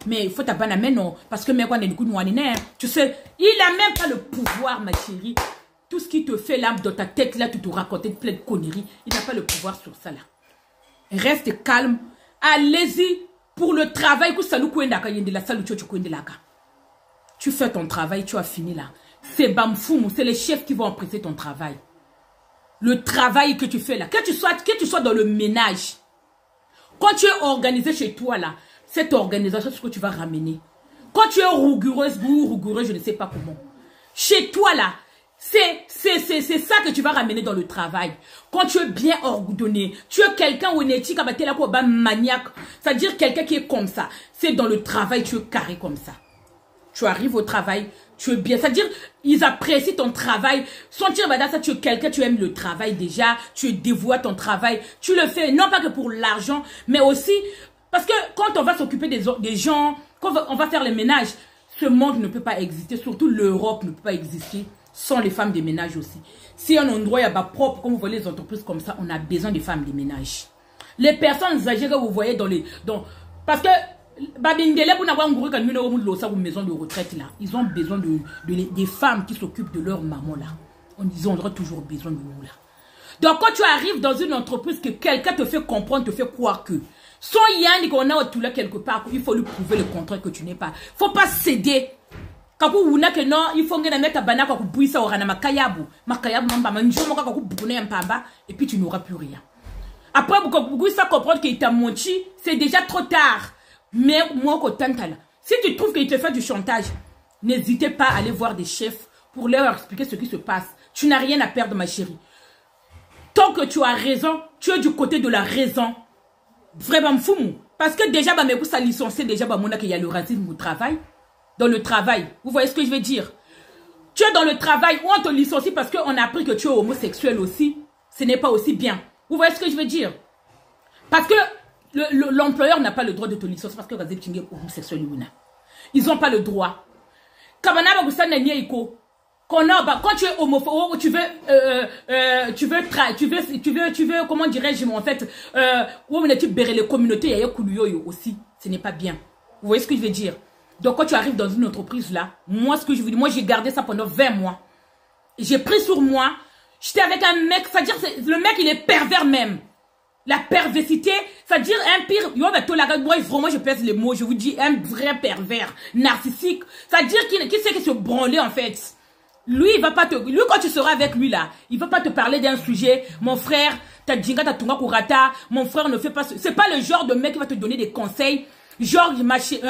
mais il faut t'abandonner maintenant parce que tu sais, il a même pas le pouvoir ma chérie. Tout ce qui te fait là dans ta tête là, tu te racontes plein de conneries, il n'a pas le pouvoir sur ça là. Reste calme, allez-y pour le travail que ça nous tu fais ton travail, tu as fini là. C'est Bamfoum, c'est les chefs qui vont apprécier ton travail. Le travail que tu fais là, que tu sois dans le ménage. Quand tu es organisé chez toi là, cette organisation, c'est ce que tu vas ramener. Quand tu es rigoureuse, je ne sais pas comment. Chez toi là, c'est ça que tu vas ramener dans le travail. Quand tu es bien ordonné, tu es quelqu'un où éthique maniaque, c'est-à-dire quelqu'un qui est comme ça. C'est dans le travail, tu es carré comme ça. Tu arrives au travail, tu es bien. C'est-à-dire, ils apprécient ton travail. Sentir, ça, tu es quelqu'un, tu aimes le travail déjà. Tu es dévoué à ton travail. Tu le fais, non pas que pour l'argent, mais aussi Parce que quand on va s'occuper des gens, quand on va faire les ménages, ce monde ne peut pas exister. Surtout l'Europe ne peut pas exister sans les femmes des ménages aussi. Si un endroit est propre, comme vous voyez les entreprises comme ça, on a besoin des femmes des ménages. Les personnes âgées que vous voyez parce que maison de retraite là, ils ont besoin des femmes qui s'occupent de leur maman là. Ils auront toujours besoin de nous là. Donc quand tu arrives dans une entreprise que quelqu'un te fait comprendre, te fait croire que son yann qu'on a tout là quelque part, il faut lui prouver le contraire que tu n'es pas. Faut pas céder. Quand vous n'avez que non, il faut que mettre banana quand vous bouillez au rana makayabu mamba manjo moka quand vous bouillez un pamba et puis tu n'auras plus rien. Après vous ça comprendre qu'il t'a menti, c'est déjà trop tard. Mais moi si tu trouves qu'il te fait du chantage, n'hésitez pas à aller voir des chefs pour leur expliquer ce qui se passe. Tu n'as rien à perdre ma chérie. Tant que tu as raison, tu es du côté de la raison. Vraiment fou. Parce que déjà, mais vous ça licencié déjà, qu'il y a le racisme au travail. Dans le travail. Vous voyez ce que je veux dire? Tu es dans le travail où on te licencie parce qu'on a appris que tu es homosexuel aussi. Ce n'est pas aussi bien. Vous voyez ce que je veux dire? Parce que l'employeur n'a pas le droit de te licencier parce que tu es homosexuel. Ils n'ont pas le droit. Quand tu es homophobe, tu veux, comment dirais-je, en fait, les communautés aussi, ce n'est pas bien. Vous voyez ce que je veux dire? Donc quand tu arrives dans une entreprise là, moi ce que je vous dis, moi j'ai gardé ça pendant 20 mois. J'ai pris sur moi, j'étais avec un mec, c'est-à-dire le mec il est pervers même. La perversité, c'est-à-dire un pire, moi vraiment je pèse les mots, je vous dis un vrai pervers, narcissique, c'est-à-dire qui sait se branler en fait. Lui, il va pas te... Lui, quand tu seras avec lui, là, il va pas te parler d'un sujet. Mon frère, ta djinga, ta tunga kurata. Mon frère ne fait pas... C'est pas le genre de mec qui va te donner des conseils. Genre,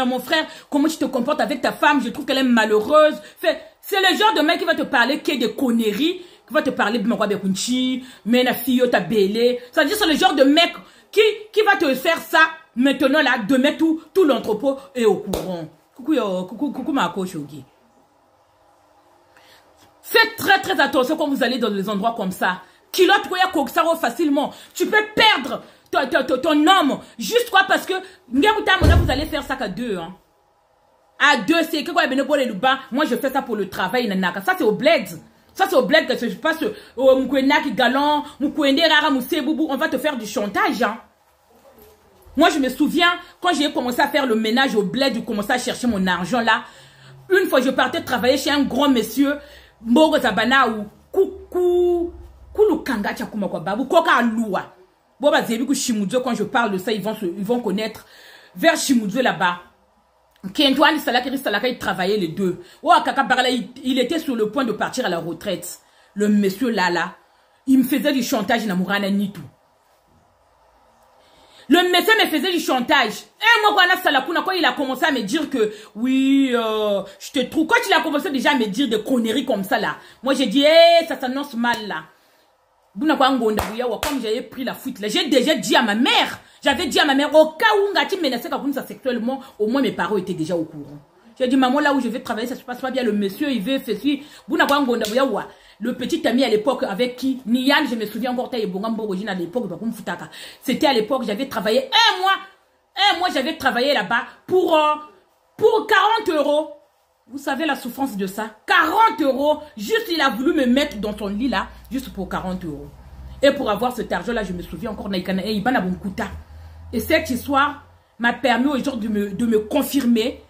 mon frère, comment tu te comportes avec ta femme? Je trouve qu'elle est malheureuse. C'est le genre de mec qui va te parler qui est des conneries. Qui va te parler de Mokwa Bekunchi, Mena Fiyo, ta belé. C'est-à-dire, c'est le genre de mec qui va te faire ça. Maintenant, là, demain, tout l'entrepôt est au courant. Coucou, ma coach, ok. Faites très très attention quand vous allez dans des endroits comme ça. Kilote facilement. Tu peux perdre ton homme. Juste quoi parce que vous allez faire ça qu'à deux. Hein. À deux, c'est que quoi moi je fais ça pour le travail. Ça c'est au bled. Ça c'est au bled que je passe au Mukwenaki galant, Mukwende rara Boubou. On va te faire du chantage. Hein. Moi je me souviens quand j'ai commencé à faire le ménage au bled, j'ai commencé à chercher mon argent là. Une fois je partais travailler chez un grand monsieur. Mbogo Zabana ou Kulu Kanga Chakuma kwa babu Koka Lua. Boba Zebi Shimudzo, quand je parle de ça, ils vont connaître. Vers Shimudzo là-bas. Kentuani Salakiri Salaka, ils travaillaient les deux. Oh, Kaka Barala, il était sur le point de partir à la retraite. Le monsieur là, il me faisait du chantage na Mourana Nitu. Le médecin me faisait du chantage. Et moi, quand il a commencé à me dire que, oui, je te trouve. Quand il a commencé déjà à me dire des conneries comme ça, là. Moi, j'ai dit, ça s'annonce mal, là. Comme j'avais pris la fuite, là. J'ai déjà dit à ma mère. J'avais dit à ma mère, au cas où Ngati menaçait ça sexuellement, au moins mes parents étaient déjà au courant. J'ai dit, maman, là où je vais travailler, ça se passe pas bien. Le monsieur, il veut faire ci. Le petit ami à l'époque avec qui, Nian, je me souviens encore, à l'époque, c'était à l'époque, j'avais travaillé un mois, j'avais travaillé là-bas pour 40 €. Vous savez la souffrance de ça? 40 €. Juste, il a voulu me mettre dans son lit là, juste pour 40 €. Et pour avoir cet argent-là, je me souviens encore, et cette histoire m'a permis aujourd'hui de me confirmer.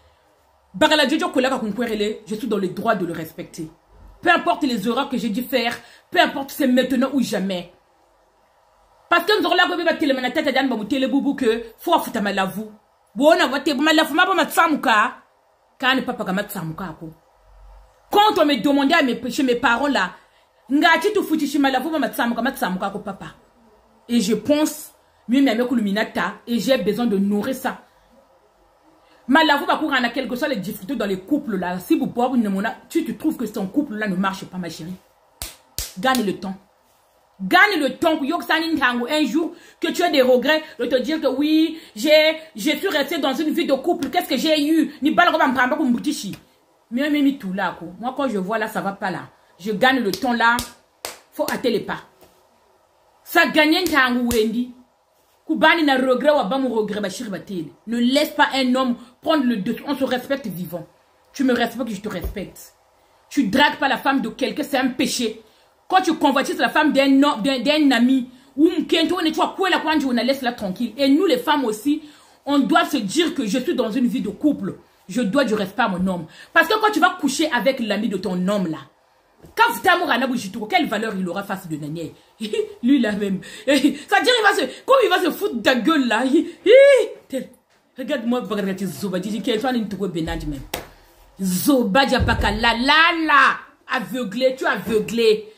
Je suis dans le droit de le respecter. Peu importe les erreurs que j'ai dû faire, peu importe c'est maintenant ou jamais. Parce que nous avons la télé tête à télé boubou que faut foutre ma lavou. Bon, on a voté ma lavou ma pas matsamuka. Quand ne pas pas matsamuka ko. Quand on me demandait chez mes parents là, ngati tu fouti chez ma lavou ma matsamuka ko papa. Et je pense mieux même que luminata et j'ai besoin de nourrir ça. Malavo va courir à quelque chose les difficultés dans les couples là. Si vous tu trouves que ton couple là ne marche pas, ma chérie, gagne le temps. Gagne le temps. Un jour que tu as des regrets de te dire que oui, je suis restée dans une vie de couple. Qu'est-ce que j'ai eu? Ni balle va me prendre comme boutichi. Mais tout là quoi. Moi quand je vois là, ça va pas là. Je gagne le temps là. Faut hâter les pas. Ça gagne un tango Wendy. Koubani n'a regret ou abam regret bachir batele. Ne laisse pas un homme prendre le dessus. On se respecte vivant. Tu me respectes, je te respecte. Tu dragues pas la femme de quelqu'un, c'est un péché. Quand tu convoitises la femme d'un ami, ou on laisse-la tranquille. Et nous les femmes aussi, on doit se dire que je suis dans une vie de couple. Je dois du respect à mon homme. Parce que quand tu vas coucher avec l'ami de ton homme là, quand vous t'amourez, quelle valeur il aura face de Naniel? Lui là même. C'est-à-dire, comme il va se foutre de ta gueule là. Regarde-moi, Zoba, dis qu'il y a une troupe Benadj même. Zoba, Diapaka, la, aveuglé, tu es aveuglé.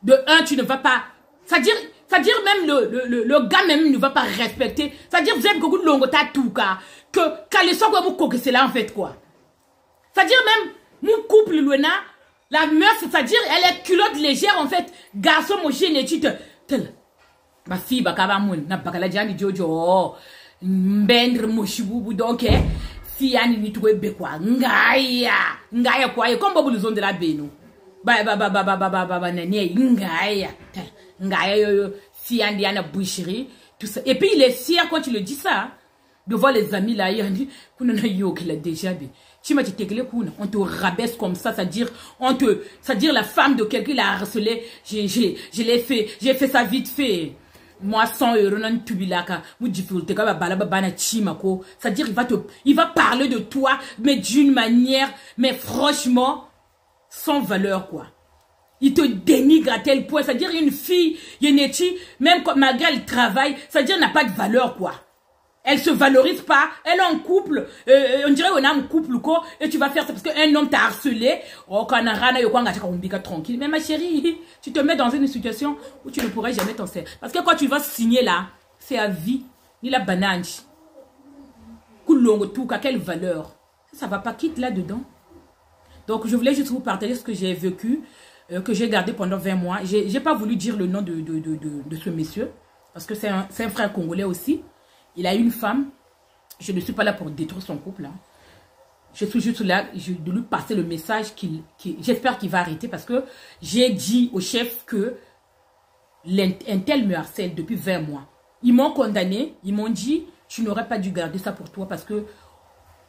De un, tu ne vas pas. C'est-à-dire même le gars même ne va pas respecter. C'est-à-dire, vous avez beaucoup de longues tout cas. Que quand les soeurs vous coquez, c'est là en fait quoi. C'est-à-dire même, mon couple, Luena, la meuf, c'est-à-dire, elle est culotte légère en fait. Garçon, mon génétique. Ma fille, Bakabamoun, n'a pas la diane Jojo. Mbendre, Moshiboubou, donc, fille, Annie, ni trouvé quoi. Ngaya quoi, et comme Bobo, nous ont de la bénou. Ngaya, fille, Annie, Anna boucherie, tout ça. Et puis, il est fier quand tu le dis ça. De voir les amis là, il dit, qu'on a yo qu'il a déjà vu. On te rabaisse comme ça, c'est-à-dire la femme de quelqu'un l'a harcelé, je l'ai fait, j'ai fait ça vite fait. Moi, 100 euros, non, tubilaka, ou difficulté, c'est-à-dire, il va parler de toi, mais d'une manière, mais franchement, sans valeur, quoi. Il te dénigre à tel point, c'est-à-dire, une fille, même malgré elle travaille, c'est-à-dire, n'a pas de valeur, quoi. Elle se valorise pas, elle est en couple, on dirait qu'on a un couple quoi, et tu vas faire ça parce qu'un homme t'a harcelé, oh tranquille. Mais ma chérie, tu te mets dans une situation où tu ne pourrais jamais t'en servir. Parce que quand tu vas signer là, c'est à vie, ni la banane. Tout cas, quelle valeur. Ça va pas quitter là-dedans. Donc je voulais juste vous partager ce que j'ai vécu, que j'ai gardé pendant 20 mois. J'ai pas voulu dire le nom de ce monsieur, parce que c'est un frère congolais aussi. Il a une femme. Je ne suis pas là pour détruire son couple. Hein. Je suis juste là de lui passer le message j'espère qu'il va arrêter parce que j'ai dit au chef que un tel me harcèle depuis 20 mois. Ils m'ont condamné. Ils m'ont dit, tu n'aurais pas dû garder ça pour toi parce que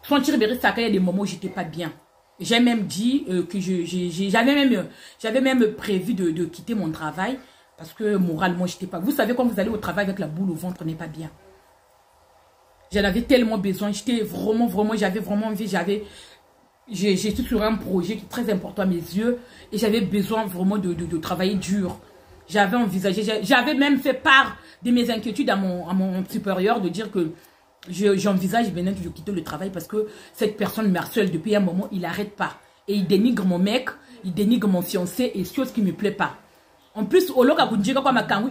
sans tirer ça, il y a des moments où j'étais pas bien. J'ai même dit que j'avais même prévu de quitter mon travail parce que moralement, j'étais pas. Vous savez, quand vous allez au travail avec la boule au ventre, on n'est pas bien. J'en avais tellement besoin. J'étais vraiment, j'avais vraiment envie. J'étais sur un projet qui est très important à mes yeux. Et j'avais besoin vraiment de travailler dur. J'avais envisagé, j'avais même fait part de mes inquiétudes à mon supérieur de dire que j'envisage maintenant de quitter le travail parce que cette personne me harcèle depuis un moment. Il n'arrête pas. Et il dénigre mon mec, il dénigre mon fiancé et chose qui ne me plaît pas. En plus, au local,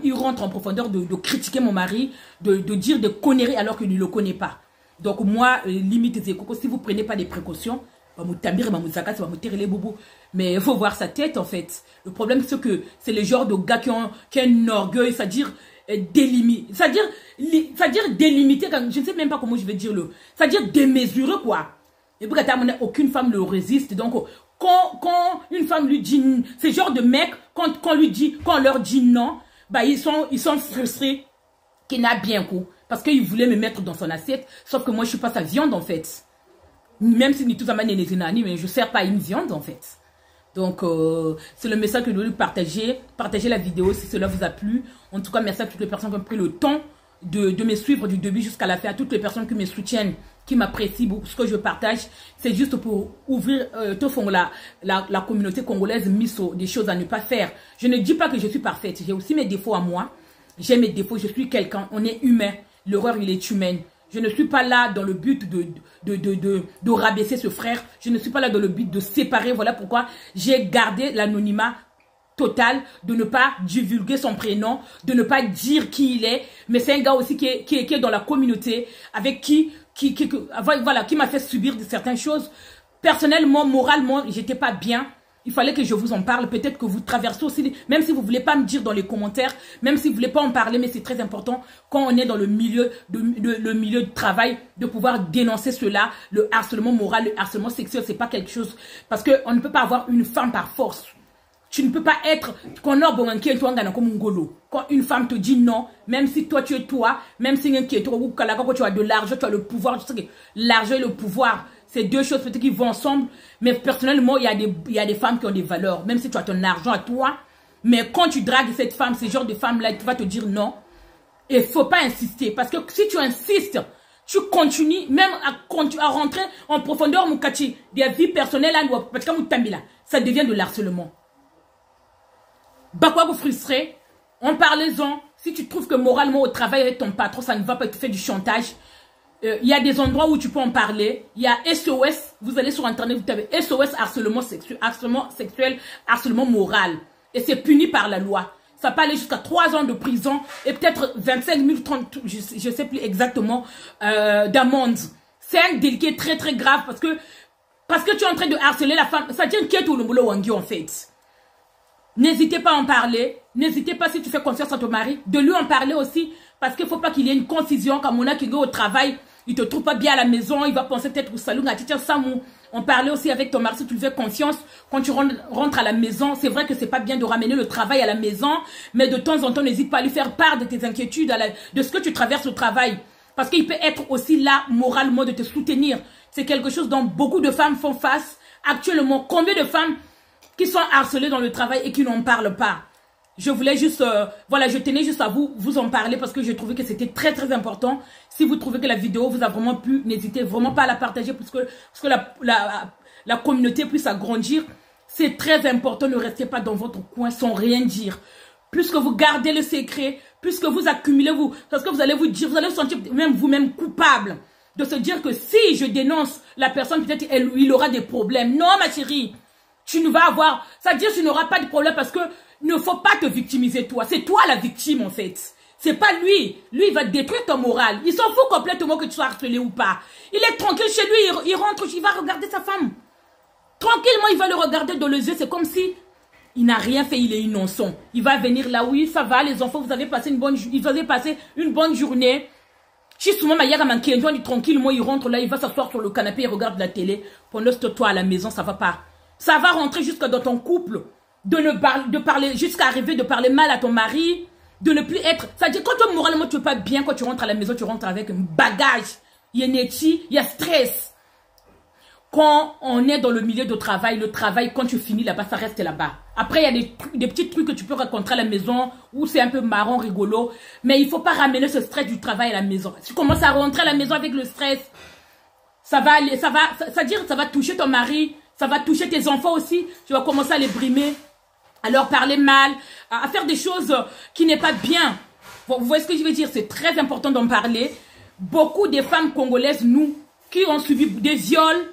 il rentre en profondeur de critiquer mon mari, de dire des conneries alors qu'il ne le connaît pas. Donc moi, limite, si vous ne prenez pas des précautions, mais il faut voir sa tête en fait. Le problème, c'est que c'est le genre de gars qui a un orgueil, c'est-à-dire délimité. C'est-à-dire délimité, je ne sais même pas comment je vais dire c'est-à-dire démesuré quoi. Et puis, aucune femme ne le résiste. Donc, quand une femme lui dit, ce genre de mec, quand on leur dit non, bah ils sont frustrés qu'il n'a bien coup. Parce qu'il voulait me mettre dans son assiette, sauf que moi je suis pas sa viande en fait. Même si ni tout ça m'a mais je sers pas une viande en fait. Donc c'est le message que je voulais partager. Partagez la vidéo si cela vous a plu. En tout cas, merci à toutes les personnes qui ont pris le temps de me suivre du début jusqu'à la fin, à toutes les personnes qui me soutiennent, qui m'apprécient beaucoup ce que je partage. C'est juste pour ouvrir la communauté congolaise mise sur des choses à ne pas faire. Je ne dis pas que je suis parfaite, j'ai aussi mes défauts à moi. J'ai mes défauts, je suis quelqu'un, on est humain. L'horreur, il est humaine. Je ne suis pas là dans le but de rabaisser ce frère. Je ne suis pas là dans le but de séparer. Voilà pourquoi j'ai gardé l'anonymat total, de ne pas divulguer son prénom, de ne pas dire qui il est. Mais c'est un gars aussi qui est dans la communauté, avec qui m'a fait subir certaines choses. Personnellement, moralement, j'étais pas bien. Il fallait que je vous en parle. Peut-être que vous traversez aussi, même si vous ne voulez pas me dire dans les commentaires, même si vous ne voulez pas en parler, mais c'est très important quand on est dans le milieu de travail, de pouvoir dénoncer cela, le harcèlement moral, le harcèlement sexuel, c'est pas quelque chose. Parce qu'on ne peut pas avoir une femme par force. Tu ne peux pas être qu'on a bon comme un golo. Quand une femme te dit non, même si toi tu es toi, même si tu as de l'argent, tu as le pouvoir, tu sais que l'argent et le pouvoir, c'est deux choses peut-être qui vont ensemble. Mais personnellement, il y a des femmes qui ont des valeurs, même si tu as ton argent à toi. Mais quand tu dragues cette femme, ce genre de femme-là, tu vas te dire non. Et il ne faut pas insister. Parce que si tu insistes, tu continues même à rentrer en profondeur, Moukati, des vies personnelles, ça devient de l'harcèlement. Bah quoi vous frustrez, en parlez-en. Si tu trouves que moralement au travail avec ton patron, ça ne va pas, tu fais du chantage. Il y a des endroits où tu peux en parler. Il y a SOS, vous allez sur internet, vous avez SOS harcèlement sexuel, harcèlement moral. Et c'est puni par la loi. Ça peut aller jusqu'à 3 ans de prison et peut-être 25 000, 30, je ne sais plus exactement, d'amende. C'est un délit qui est très très grave parce que tu es en train de harceler la femme. Ça tient qui tout le boulot en fait. N'hésitez pas à en parler. N'hésitez pas, si tu fais confiance à ton mari, de lui en parler aussi. Parce qu'il ne faut pas qu'il y ait une confusion. Comme on a qui est au travail, il ne te trouve pas bien à la maison. Il va penser peut-être au salon. On parlait aussi avec ton mari, si tu lui fais confiance. Quand tu rentres à la maison, c'est vrai que c'est pas bien de ramener le travail à la maison. Mais de temps en temps, n'hésite pas à lui faire part de tes inquiétudes, de ce que tu traverses au travail. Parce qu'il peut être aussi là, moralement, de te soutenir. C'est quelque chose dont beaucoup de femmes font face actuellement. Combien de femmes qui sont harcelées dans le travail et qui n'en parlent pas? Je voulais juste, voilà, je tenais juste à vous en parler parce que je trouvais que c'était très très important. Si vous trouvez que la vidéo vous a vraiment plu, n'hésitez vraiment pas à la partager parce que la communauté puisse agrandir. C'est très important, ne restez pas dans votre coin sans rien dire. Plus que vous gardez le secret, plus que vous accumulez, parce que vous allez vous dire, vous allez vous sentir même vous-même coupable de se dire que si je dénonce la personne, peut-être il aura des problèmes. Non, ma chérie, tu ne vas avoir, ça veut dire que tu n'auras pas de problème parce que ne faut pas te victimiser toi. C'est toi la victime en fait. C'est pas lui. Lui, il va détruire ton moral. Il s'en fout complètement que tu sois harcelé ou pas. Il est tranquille chez lui. Il rentre, il va regarder sa femme. Tranquillement, il va le regarder dans les yeux. C'est comme si il n'a rien fait. Il est innocent. Il va venir là. Oui, ça va les enfants. Vous avez passé une bonne journée. Si souvent, tranquillement, il rentre là. Il va s'asseoir sur le canapé. Il regarde la télé. Pendant que toi à la maison, ça va pas. Ça va rentrer jusque dans ton couple. De parler, jusqu'à arriver de parler mal à ton mari, de ne plus être, c'est-à-dire quand toi moralement tu es pas bien, quand tu rentres à la maison, tu rentres avec un bagage, il y a énergie, il y a stress. Quand on est dans le milieu de travail, le travail, quand tu finis là-bas, ça reste là-bas. Après, il y a des petits trucs que tu peux rencontrer à la maison, où c'est un peu marrant, rigolo, mais il faut pas ramener ce stress du travail à la maison. Si tu commences à rentrer à la maison avec le stress, ça va toucher ton mari, ça va toucher tes enfants aussi, tu vas commencer à les brimer, à leur parler mal, à faire des choses qui n'est pas bien. Vous voyez ce que je veux dire? C'est très important d'en parler. Beaucoup de femmes congolaises, nous, qui ont subi des viols,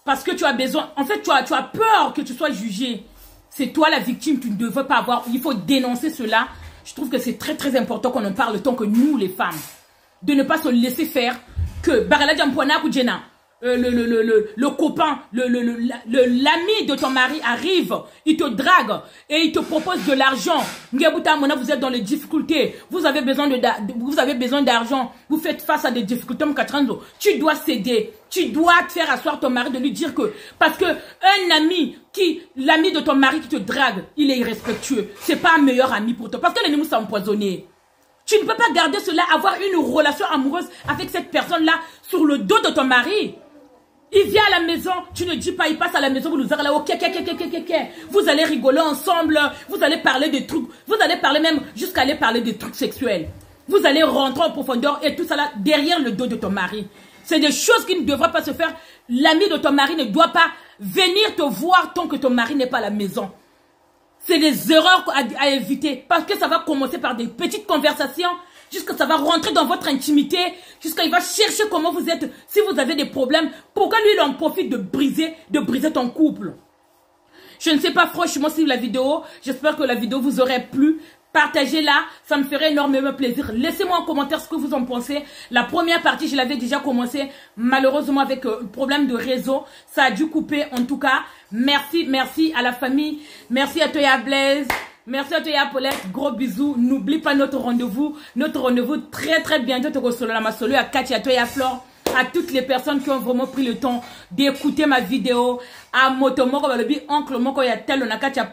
parce que tu as besoin, en fait, tu as peur que tu sois jugé. C'est toi la victime, tu ne devrais pas avoir, il faut dénoncer cela. Je trouve que c'est très très important qu'on en parle tant que nous, les femmes. De ne pas se laisser faire que Barala Djampoana Koudjena, le copain, l'ami de ton mari arrive, il te drague et il te propose de l'argent. Vous êtes dans les difficultés, vous avez besoin d'argent, vous faites face à des difficultés. Tu dois céder, tu dois te faire asseoir ton mari, de lui dire que, parce que l'ami de ton mari qui te drague, il est irrespectueux, c'est pas un meilleur ami pour toi, parce que l'ennemi s'est empoisonné. Tu ne peux pas garder cela, avoir une relation amoureuse avec cette personne-là sur le dos de ton mari. Il vient à la maison, tu ne dis pas, il passe à la maison, vous nous allez là, ok, vous allez rigoler ensemble, vous allez parler des trucs, vous allez parler même jusqu'à aller parler des trucs sexuels. Vous allez rentrer en profondeur et tout ça là, derrière le dos de ton mari. C'est des choses qui ne devraient pas se faire. L'ami de ton mari ne doit pas venir te voir tant que ton mari n'est pas à la maison. C'est des erreurs à éviter parce que ça va commencer par des petites conversations jusqu'à ça va rentrer dans votre intimité, jusqu'à il va chercher comment vous êtes, si vous avez des problèmes, pourquoi lui il en profite de briser ton couple. Je ne sais pas franchement si la vidéo, j'espère que la vidéo vous aurait plu. Partagez-la, ça me ferait énormément plaisir. Laissez-moi en commentaire ce que vous en pensez. La première partie, je l'avais déjà commencé, malheureusement avec problème de réseau. Ça a dû couper en tout cas. Merci à la famille. Merci à Toya Blaise. Merci à Toya Paulette. Gros bisous. N'oublie pas notre rendez-vous. Notre rendez-vous très très bientôt. À Katia, Toya Flore. à toutes les personnes qui ont vraiment pris le temps d'écouter ma vidéo. À Motomoko, balobi, oncle Moko, ya tel, nakacha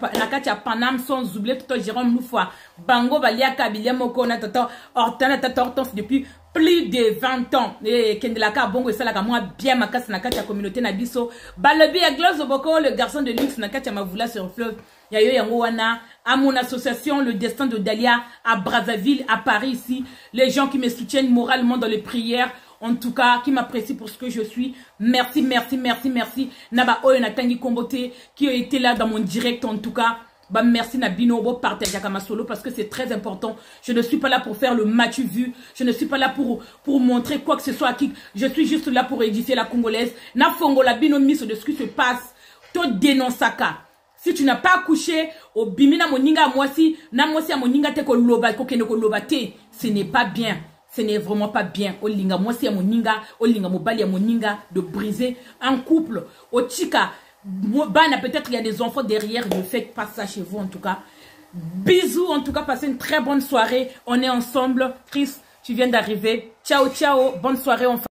Panam, sans oublier tout Jérôme Loufoua. Bango, Balia, Kabilia, Moko, Natata, Hortana, Tata, Hortense, depuis plus de 20 ans. Et Kendelaka, Bongo, et Salaka, moi, bien, ma casse, nakacha communauté, Nabiso. Balobi, à Gloss Boko, le garçon de luxe, nakacha Mavoula sur le fleuve. Yayo Yangowana, à mon association, le destin de Dalia, à Brazzaville, à Paris, ici. Les gens qui me soutiennent moralement dans les prières. En tout cas, qui m'apprécie pour ce que je suis. Merci, merci, merci, merci. Naba Oyo Natangi Kombote, qui a été là dans mon direct, en tout cas. Bah, merci Nabino, bon partage à solo parce que c'est très important. Je ne suis pas là pour faire le match vu. Je ne suis pas là pour montrer quoi que ce soit à qui. Je suis juste là pour édifier la Congolaise. Na fongo la bino mise de ce qui se passe. To dénonçaka. Si tu n'as pas accouché, au bimina moninga moi si, na moi si à moninga te ko loba, ko kene ko loba te. Ce n'est pas bien. Ce n'est vraiment pas bien. Olinga, moi si à moninga, olinga mobali à moninga, de briser un couple. Au chika, peut-être il y a des enfants derrière, ne faites pas ça chez vous en tout cas. Bisous, en tout cas, passez une très bonne soirée. On est ensemble. Chris, tu viens d'arriver. Ciao, ciao. Bonne soirée.